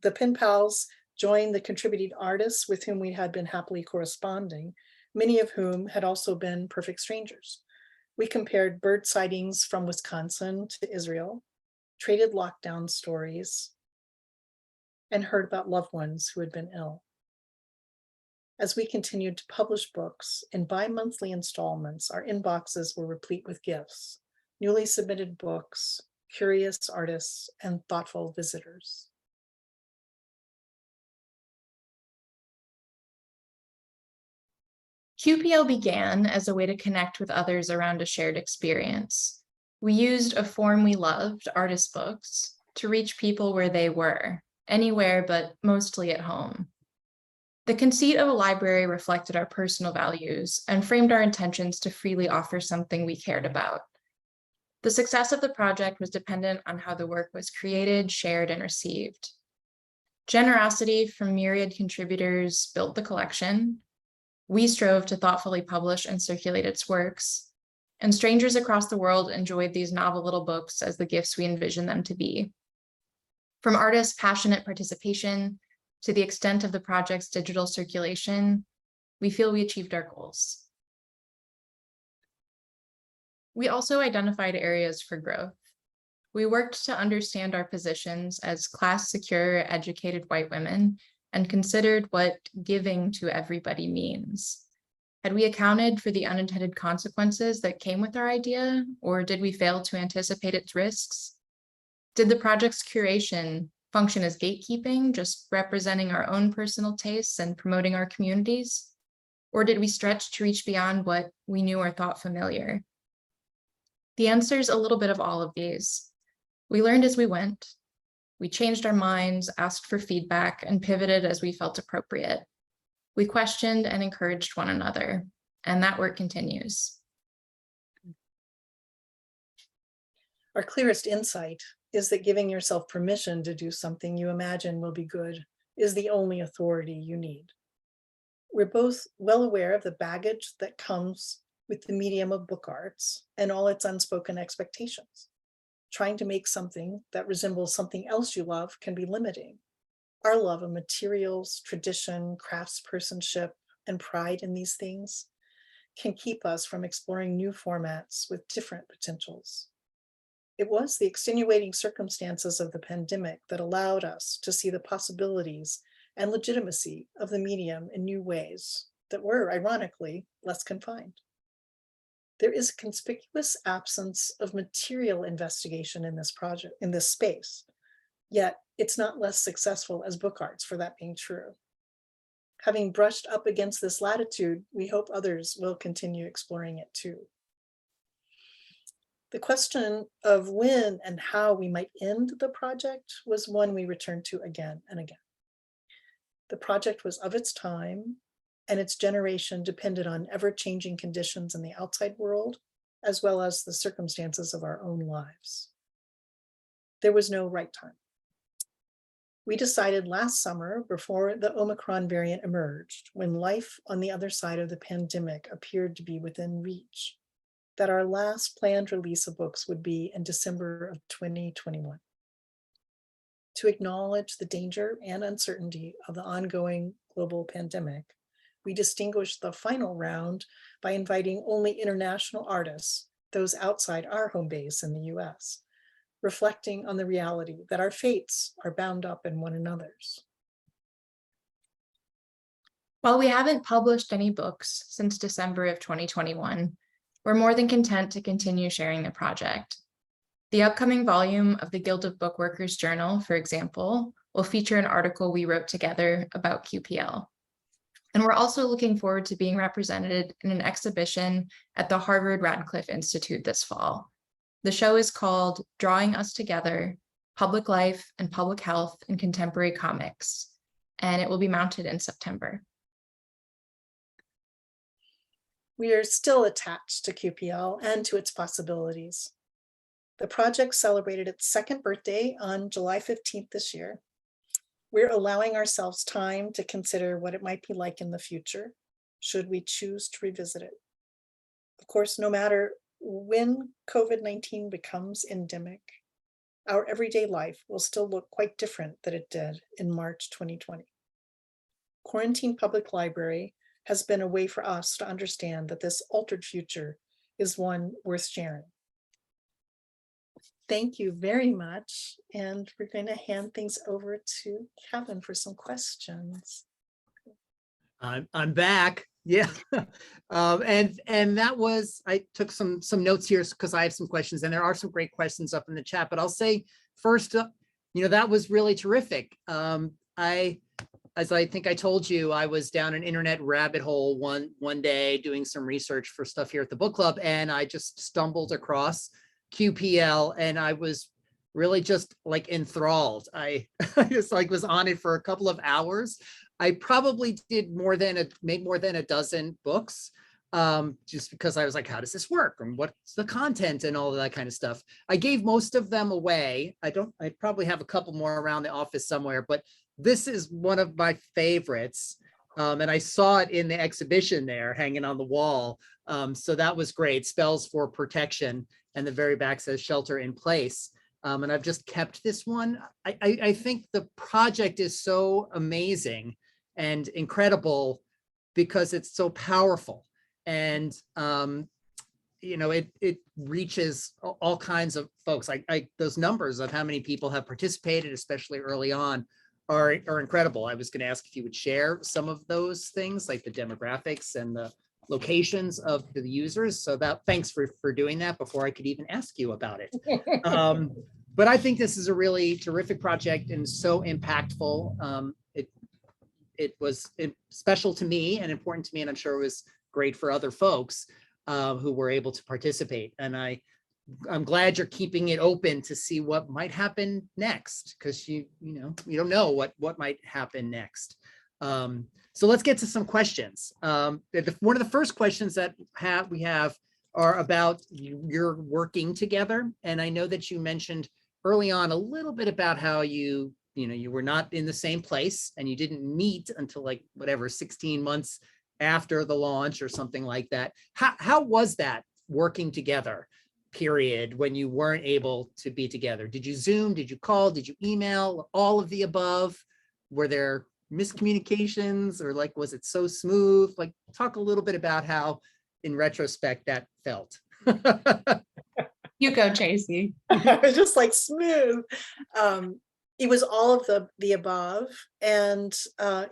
the pen pals joined the contributing artists with whom we had been happily corresponding, many of whom had also been perfect strangers. We compared bird sightings from Wisconsin to Israel, traded lockdown stories, and heard about loved ones who had been ill. As we continued to publish books in bi-monthly installments, our inboxes were replete with gifts, newly submitted books, curious artists, and thoughtful visitors. QPL began as a way to connect with others around a shared experience. We used a form we loved, artist books, to reach people where they were, anywhere but mostly at home. The conceit of a library reflected our personal values and framed our intentions to freely offer something we cared about. The success of the project was dependent on how the work was created, shared, and received. Generosity from myriad contributors built the collection. We strove to thoughtfully publish and circulate its works, and strangers across the world enjoyed these novel little books as the gifts we envisioned them to be. From artists' passionate participation to the extent of the project's digital circulation, we feel we achieved our goals. We also identified areas for growth. We worked to understand our positions as class-secure, educated white women and considered what giving to everybody means. Had we accounted for the unintended consequences that came with our idea, or did we fail to anticipate its risks? Did the project's curation function as gatekeeping, just representing our own personal tastes and promoting our communities? Or did we stretch to reach beyond what we knew or thought familiar? The answer is a little bit of all of these. We learned as we went. We changed our minds, asked for feedback, and pivoted as we felt appropriate. We questioned and encouraged one another, and that work continues. Our clearest insight is that giving yourself permission to do something you imagine will be good is the only authority you need. We're both well aware of the baggage that comes with the medium of book arts and all its unspoken expectations. Trying to make something that resembles something else you love can be limiting. Our love of materials, tradition, craftspersonship, and pride in these things can keep us from exploring new formats with different potentials. It was the extenuating circumstances of the pandemic that allowed us to see the possibilities and legitimacy of the medium in new ways that were, ironically, less confined. There is a conspicuous absence of material investigation in this project, in this space, yet it's not less successful as book arts for that being true. Having brushed up against this latitude, we hope others will continue exploring it too. The question of when and how we might end the project was one we returned to again and again. The project was of its time, and its generation depended on ever-changing conditions in the outside world, as well as the circumstances of our own lives. There was no right time. We decided last summer, before the Omicron variant emerged, when life on the other side of the pandemic appeared to be within reach, that our last planned release of books would be in December of 2021. To acknowledge the danger and uncertainty of the ongoing global pandemic, we distinguished the final round by inviting only international artists, those outside our home base in the US, reflecting on the reality that our fates are bound up in one another's. While we haven't published any books since December of 2021, we're more than content to continue sharing the project. The upcoming volume of the Guild of Bookworkers Journal, for example, will feature an article we wrote together about QPL. And we're also looking forward to being represented in an exhibition at the Harvard Radcliffe Institute this fall. The show is called Drawing Us Together, Public Life and Public Health in Contemporary Comics, and it will be mounted in September. We are still attached to QPL and to its possibilities. The project celebrated its second birthday on July 15th this year. We're allowing ourselves time to consider what it might be like in the future, should we choose to revisit it. Of course, no matter when COVID-19 becomes endemic, our everyday life will still look quite different than it did in March 2020. Quarantine Public Library has been a way for us to understand that this altered future is one worth sharing. Thank you very much. And we're going to hand things over to Kevin for some questions. I'm back. Yeah. And that was, I took some notes here because I have some questions, and there are some great questions up in the chat, but I'll say first, that was really terrific. As I think I told you, I was down an internet rabbit hole one day doing some research for stuff here at the book club, and I just stumbled across QPL, and I was really just like enthralled. I just like was on it for a couple of hours. I probably did made more than a dozen books, just because I was like, how does this work? And what's the content and all of that kind of stuff. I gave most of them away. I probably have a couple more around the office somewhere, but this is one of my favorites. And I saw it in the exhibition there hanging on the wall. So that was great. Spells for Protection. And the very back says Shelter in Place. And I've just kept this one. I think the project is so amazing and incredible because it's so powerful. And, it reaches all kinds of folks. Those numbers of how many people have participated, especially early on, are incredible. I was going to ask if you would share some of those things, like the demographics and the locations of the users. So thanks for doing that before I could even ask you about it. But I think this is a really terrific project and so impactful. It was special to me and important to me, and I'm sure it was great for other folks who were able to participate. And I'm glad you're keeping it open to see what might happen next, because you don't know what might happen next. So let's get to some questions. One of the first questions that we have are about your working together. And I know that you mentioned early on a little bit about how you were not in the same place and you didn't meet until like whatever 16 months after the launch or something like that. How was that working together period when you weren't able to be together? Did you Zoom? Did you call? Did you email? All of the above? Were there miscommunications, or like was it so smooth? Like talk a little bit about how in retrospect that felt. You go, Tracy. It was just like smooth. It was all of the above, and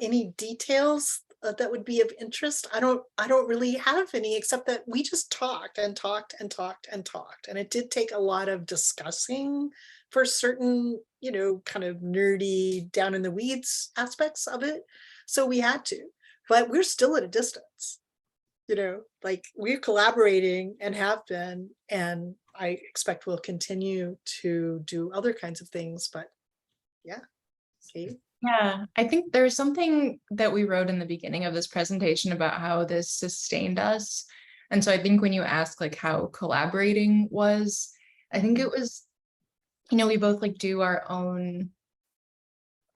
any details that would be of interest, I don't really have any, except that we just talked and talked and talked and talked, and it did take a lot of discussing for certain, kind of nerdy, down in the weeds aspects of it. So we had to, but we're still at a distance. Like we're collaborating and have been, and I expect we'll continue to do other kinds of things, but yeah. Katie? Yeah, I think there's something that we wrote in the beginning of this presentation about how this sustained us. And so I think when you ask like how collaborating was, I think it was, we both like do our own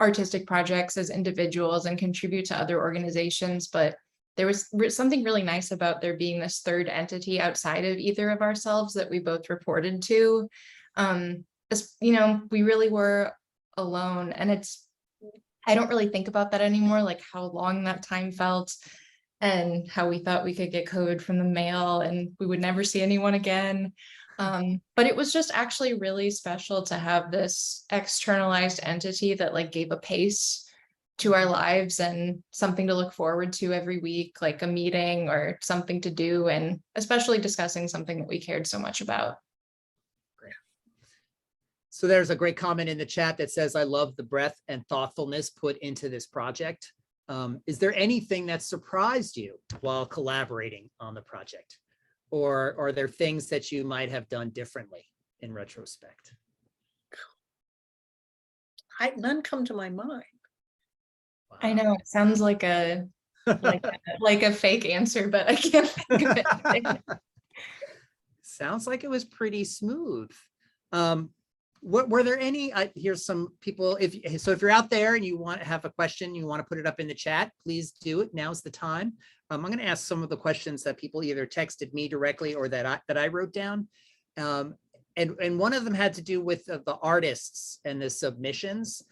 artistic projects as individuals and contribute to other organizations, but there was something really nice about there being this third entity outside of either of ourselves that we both reported to. We really were alone, and I don't really think about that anymore, like how long that time felt and how we thought we could get code from the mail and we would never see anyone again. But it was just actually really special to have this externalized entity that like gave a pace to our lives and something to look forward to every week, like a meeting or something to do, and especially discussing something that we cared so much about. So there's a great comment in the chat that says, I love the breadth and thoughtfulness put into this project. Is there anything that surprised you while collaborating on the project? Or are there things that you might have done differently in retrospect? None come to my mind. Wow. I know it sounds like a fake answer, but I can't think of it. Sounds like it was pretty smooth. What were there any? Here's some people. If you're out there and you want to have a question, you want to put it up in the chat, please do it. Now's the time. I'm going to ask some of the questions that people either texted me directly or that I wrote down. And one of them had to do with the artists and the submissions,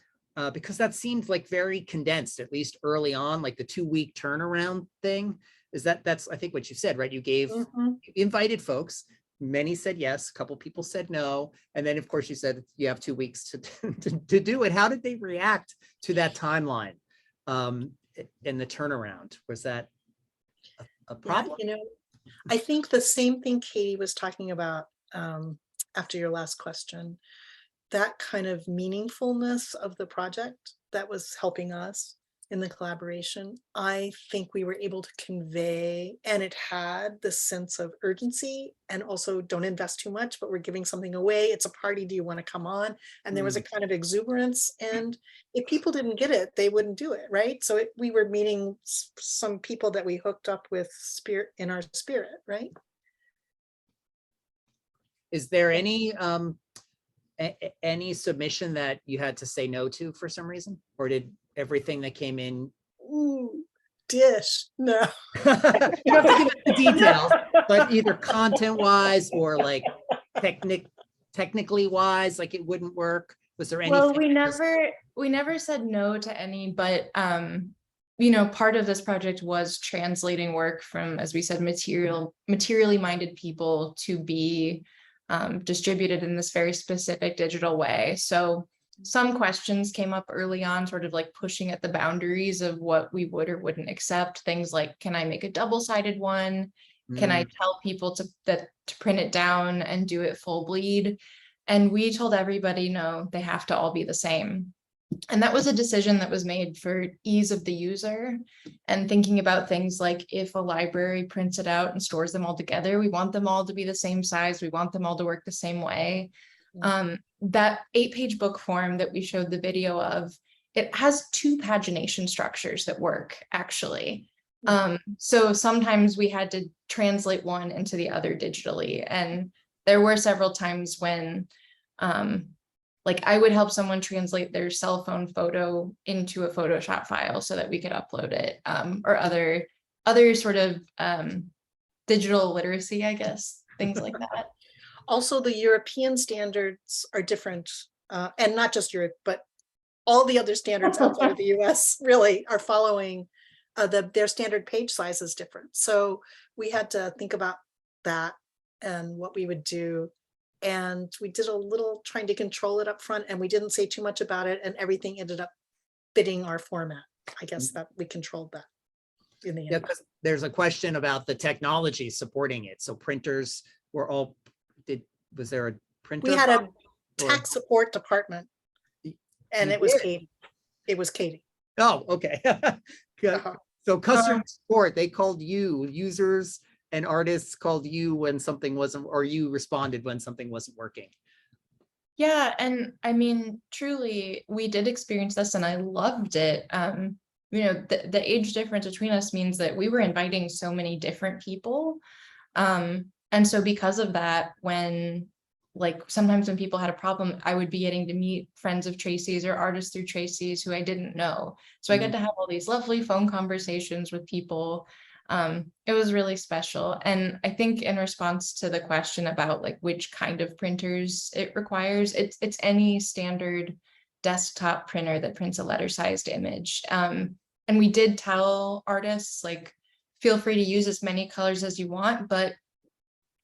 because that seemed like very condensed, at least early on, like the 2-week turnaround thing. That's I think what you said, right? You you invited folks. Many said yes, a couple people said no. And then of course you said you have 2 weeks to do it. How did they react to that timeline in the turnaround? Was that a problem? Yeah, I think the same thing Katie was talking about after your last question, that kind of meaningfulness of the project that was helping us. in the collaboration. I think we were able to convey, and it had this sense of urgency and also don't invest too much, but we're giving something away. It's a party. Do you want to come on? And there was a kind of exuberance. And if people didn't get it, they wouldn't do it, right? So we were meeting some people that we hooked up with spirit in our spirit, right? Is there any any submission that you had to say no to for some reason, or did everything that came in? Ooh, dish. No. You don't have to give us the details, but either content wise or like technically wise, like it wouldn't work. Was there anything? Well, we never said no to any, but you know, part of this project was translating work from, as we said, materially minded people to be distributed in this very specific digital way. So some questions came up early on, sort of like pushing at the boundaries of what we would or wouldn't accept. Things like, can I make a double-sided one? Can I tell people to print it down and do it full bleed? And we told everybody, no, they have to all be the same. And that was a decision that was made for ease of the user and thinking about things like if a library prints it out and stores them all together, we want them all to be the same size. We want them all to work the same way. That 8-page book form that we showed the video of, it has 2 pagination structures that work actually. So sometimes we had to translate one into the other digitally. And there were several times when like I would help someone translate their cell phone photo into a Photoshop file so that we could upload it, or other sort of digital literacy, I guess, things like that. Also, the European standards are different, and not just Europe, but all the other standards outside of the US really are following their standard page size is different. So we had to think about that and what we would do. And we did a little trying to control it up front, and we didn't say too much about it, and everything ended up fitting our format. I guess that we controlled that in the end. Yeah, because there's a question about the technology supporting it. So printers were all, was there a printer? We had a tech support department, and it was Katie. It was Katie. Oh, okay. Good. So customer support, they called you, users and artists called you when something wasn't, or you responded when something wasn't working. Yeah, and I mean, truly, we did experience this and I loved it. You know, the age difference between us means that we were inviting so many different people. And so because of that, when like sometimes when people had a problem, I would be getting to meet friends of Tracy's or artists through Tracy's who I didn't know. So I got to have all these lovely phone conversations with people. It was really special. And I think in response to the question about like which kind of printers it requires, it's any standard desktop printer that prints a letter-sized image. And we did tell artists, like, feel free to use as many colors as you want, but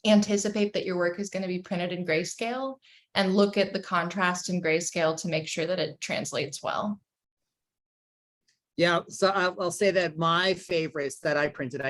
anticipate that your work is going to be printed in grayscale and look at the contrast in grayscale to make sure that it translates well. Yeah, so I'll say that my favorites that I printed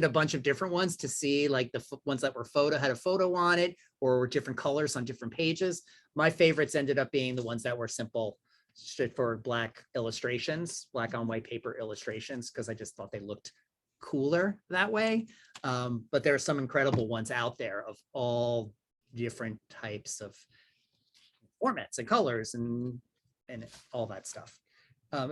a bunch of different ones to see like the ones that were had a photo on it or were different colors on different pages. My favorites ended up being the ones that were simple, straightforward black illustrations, black on white paper illustrations, because I just thought they looked cooler that way. But there are some incredible ones out there of all different types of formats and colors and all that stuff.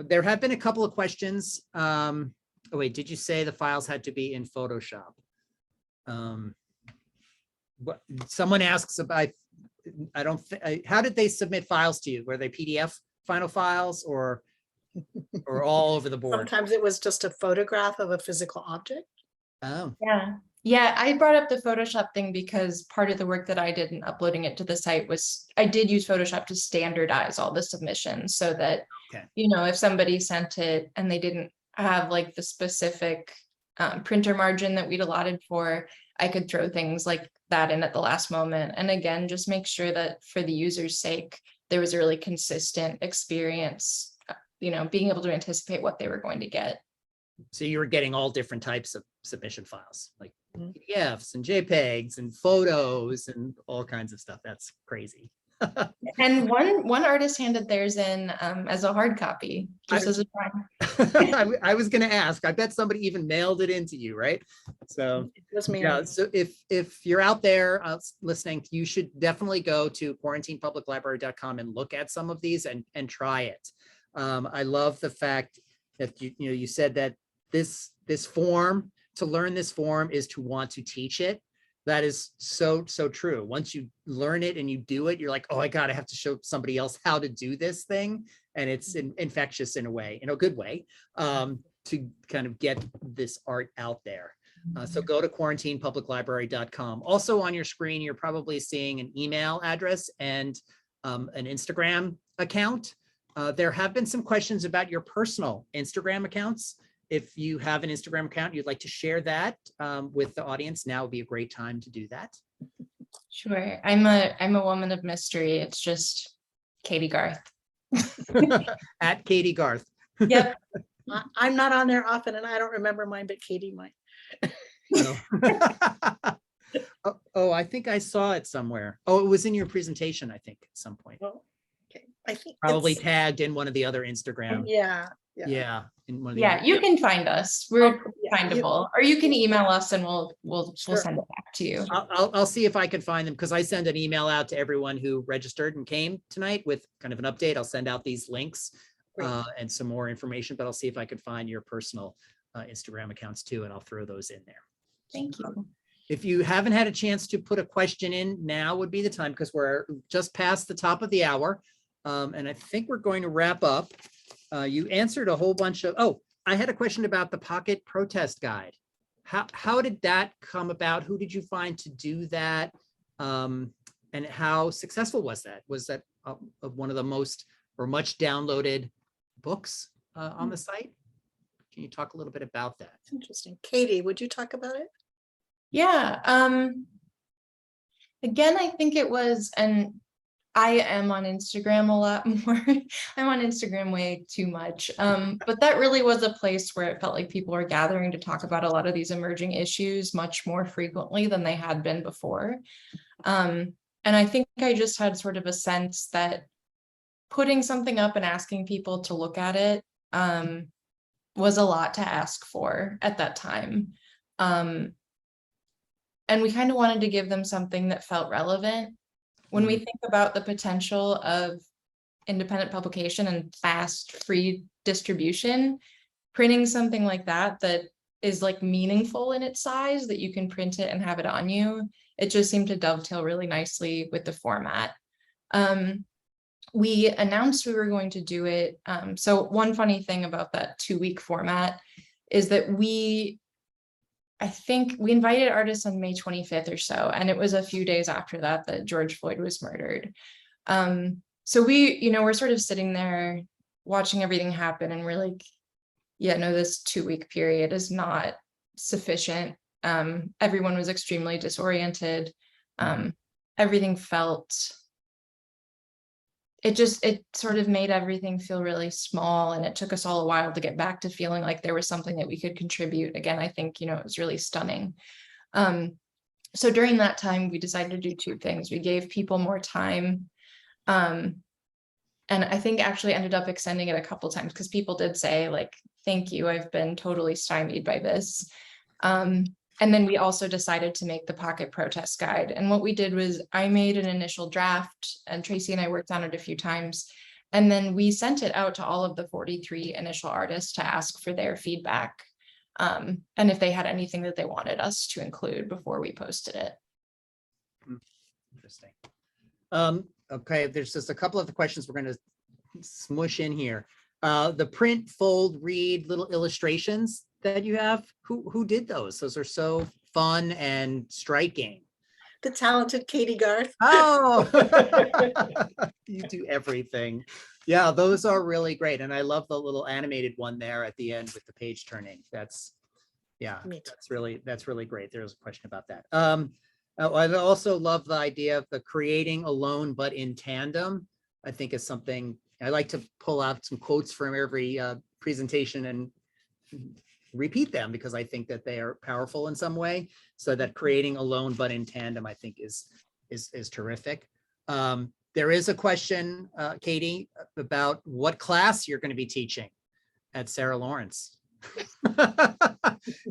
There have been a couple of questions. Oh wait, did you say the files had to be in Photoshop? What someone asks about, I don't think, how did they submit files to you? Were they PDF final files or all over the board? Sometimes it was just a photograph of a physical object. Oh, Yeah, I brought up the Photoshop thing because part of the work that I did in uploading it to the site was I did use Photoshop to standardize all the submissions so that, you know, if somebody sent it and they didn't have like the specific printer margin that we'd allotted for, I could throw things like that in at the last moment. And again, just make sure that for the user's sake, there was a really consistent experience, you know, being able to anticipate what they were going to get. so you were getting all different types of submission files, like PDFs and JPEGs and photos and all kinds of stuff. That's crazy. And one artist handed theirs in as a hard copy, just as a try. I was going to ask. I bet somebody even mailed it into you, right? So It was me. yeah. So if you're out there listening, you should definitely go to quarantinepubliclibrary.com and look at some of these and try it. I love the fact that you said that this form, to learn this form is to want to teach it. That is so true. Once you learn it and you do it, you're like, oh, I have to show somebody else how to do this thing. And it's infectious in a way, in a good way, to kind of get this art out there. So go to quarantinepubliclibrary.com. Also on your screen, you're probably seeing an email address and an Instagram account. There have been some questions about your personal Instagram accounts. If you have an Instagram account, you'd like to share that with the audience, now would be a great time to do that. Sure. I'm a woman of mystery. It's just Katie Garth. At Katie Garth. Yep. I'm not on there often and I don't remember mine, but Katie might. Oh, I think I saw it somewhere. Oh, it was in your presentation, I think, at some point. Well, okay. I think Probably it's- tagged in one of the other Instagram. Yeah. Yeah. In one of the Yeah, you can find us. We're Yeah, findable, or you can email us and we'll Sure. send it back to you. I'll see if I can find them, because I send an email out to everyone who registered and came tonight with kind of an update. I'll send out these links Great. and some more information, but I'll see if I could find your personal Instagram accounts too, and I'll throw those in there. Thank you. If you haven't had a chance to put a question in, now would be the time, because we're just past the top of the hour. And I think we're going to wrap up. You answered a whole bunch of, oh, I had a question about the Pocket Protest Guide. How did that come about? Who did you find to do that? And how successful was that? Was that one of the most or much downloaded books on the site? Can you talk a little bit about that? It's interesting. Katie, would you talk about it? Yeah. Again, I think it was, and I am on Instagram a lot more. I'm on Instagram way too much. But that really was a place where it felt like people were gathering to talk about a lot of these emerging issues much more frequently than they had been before. And I think I just had sort of a sense that putting something up and asking people to look at it was a lot to ask for at that time. And we kind of wanted to give them something that felt relevant. When we think about the potential of independent publication and fast, free distribution, printing something like that is like meaningful in its size, that you can print it and have it on you, it just seemed to dovetail really nicely with the format. We announced we were going to do it. So one funny thing about that 2-week format is that I think we invited artists on May 25th or so, and it was a few days after that George Floyd was murdered. So we're sort of sitting there watching everything happen, and we're like, yeah, no, this 2-week period is not sufficient. Everyone was extremely disoriented. Everything felt, it sort of made everything feel really small, and it took us all a while to get back to feeling like there was something that we could contribute. Again, I think, it was really stunning. So during that time, we decided to do 2 things. We gave people more time. And I think actually ended up extending it a couple times, because people did say, like, thank you, I've been totally stymied by this. And then we also decided to make the Pocket Protest Guide. And what we did was I made an initial draft, and Tracy and I worked on it a few times. And then we sent it out to all of the 43 initial artists to ask for their feedback. And if they had anything that they wanted us to include before we posted it. Interesting. Okay, there's just a couple of the questions we're going to smush in here. The print, fold, read, little illustrations that you have, who did those? Those are so fun and striking. The talented Katie Garth. Oh, you do everything. Yeah, those are really great. And I love the little animated one there at the end with the page turning. That's really great. There's a question about that. I also love the idea of the creating alone, but in tandem. I think is something I like to pull out some quotes from every presentation and repeat them, because I think that they are powerful in some way. So that creating alone, but in tandem, I think is terrific. There is a question, Katie, about what class you're going to be teaching at Sarah Lawrence.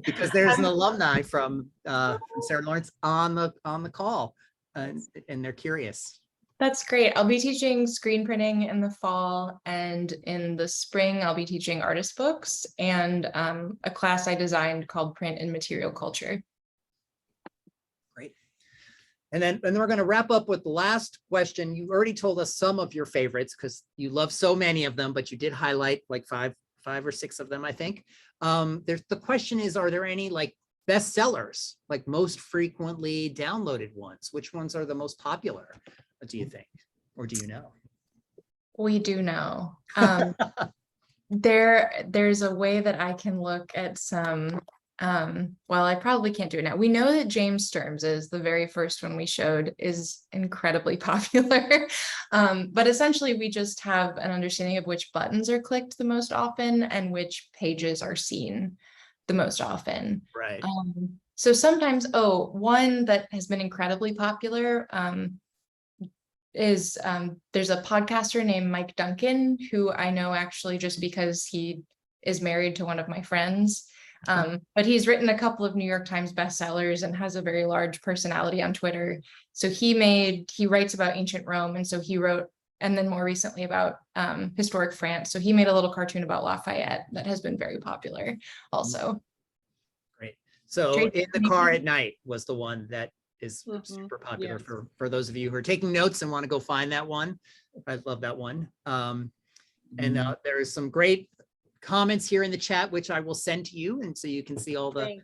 Because there's an alumni from Sarah Lawrence on the call, and they're curious. That's great. I'll be teaching screen printing in the fall, and in the spring, I'll be teaching artist books and a class I designed called Print and Material Culture. Great. And then we're going to wrap up with the last question. You already told us some of your favorites because you love so many of them, but you did highlight like five or six of them, I think. The question is, are there any like bestsellers, like most frequently downloaded ones? Which ones are the most popular, do you think? Or do you know? We do know. There's a way that I can look at some, well, I probably can't do it now. We know that James Sturm's is the very first one we showed is incredibly popular. But essentially we just have an understanding of which buttons are clicked the most often and which pages are seen the most often. Right. So sometimes, one that has been incredibly popular is there's a podcaster named Mike Duncan, who I know actually just because he is married to one of my friends. But he's written a couple of New York Times bestsellers and has a very large personality on Twitter. So he writes about ancient Rome. And so he wrote, and then more recently about historic France. So he made a little cartoon about Lafayette that has been very popular also. Great. So Tracy, In the Car at Night was the one that is super popular for those of you who are taking notes and want to go find that one. I love that one. There is some great comments here in the chat, which I will send to you. And so you can see all the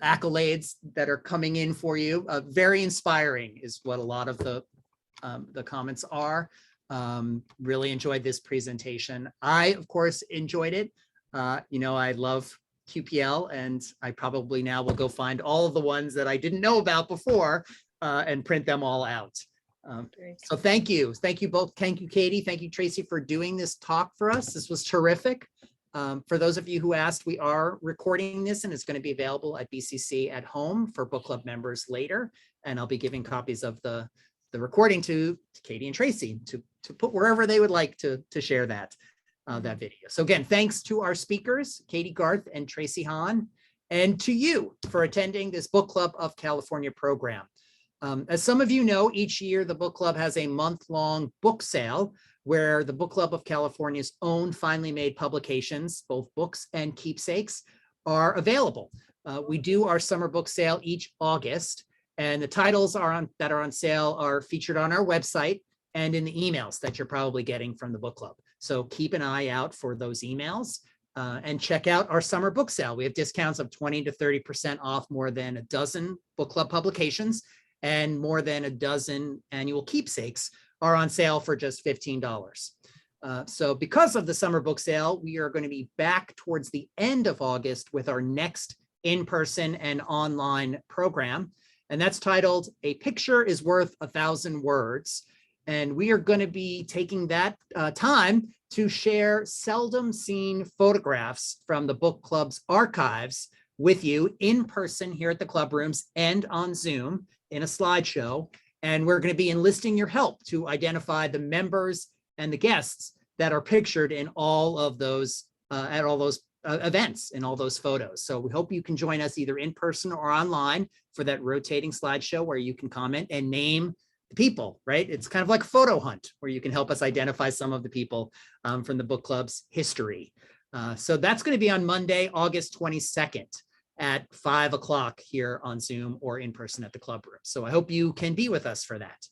accolades that are coming in for you. Very inspiring is what a lot of the comments are. Really enjoyed this presentation. I, of course, enjoyed it. I love QPL, and I probably now will go find all of the ones that I didn't know about before and print them all out. So thank you both. Thank you, Katie. Thank you, Tracy, for doing this talk for us. This was terrific. For those of you who asked, we are recording this and it's going to be available at BCC at home for book club members later. And I'll be giving copies of the recording to Katie and Tracy to put wherever they would like to share that video. So again, thanks to our speakers, Katie Garth and Tracy Honn, and to you for attending this Book Club of California program. As some of you know, each year the book club has a month-long book sale where the Book Club of California's own finely made publications, both books and keepsakes, are available. We do our summer book sale each August, and the titles that are on sale are featured on our website and in the emails that you're probably getting from the book club. So keep an eye out for those emails and check out our summer book sale. We have discounts of 20 to 30% off more than a dozen book club publications, and more than a dozen annual keepsakes are on sale for just $15. So because of the summer book sale, we are going to be back towards the end of August with our next in-person and online program. And that's titled "A Picture is Worth 1,000 Words." And we are going to be taking that time to share seldom seen photographs from the book club's archives with you in person here at the club rooms and on Zoom in a slideshow. And we're going to be enlisting your help to identify the members and the guests that are pictured in all of those at all those events in all those photos. So we hope you can join us either in person or online for that rotating slideshow where you can comment and name the people, right? It's kind of like a photo hunt where you can help us identify some of the people from the book club's history. So that's going to be on Monday, August 22nd. At 5 o'clock here on Zoom or in person at the club room. So I hope you can be with us for that.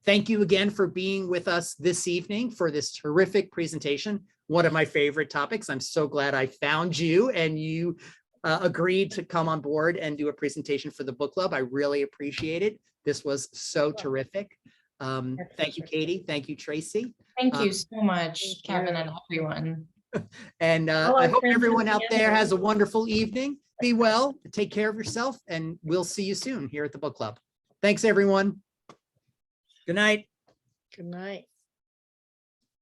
Thank you again for being with us this evening for this terrific presentation. One of my favorite topics. I'm so glad I found you and you agreed to come on board and do a presentation for the book club. I really appreciate it. This was so terrific. Thank you, Katie. Thank you, Tracy. Thank you so much, Kevin and everyone. And I hope everyone out there has a wonderful evening. Be well, take care of yourself, and we'll see you soon here at the book club. Thanks, everyone. Good night. Good night.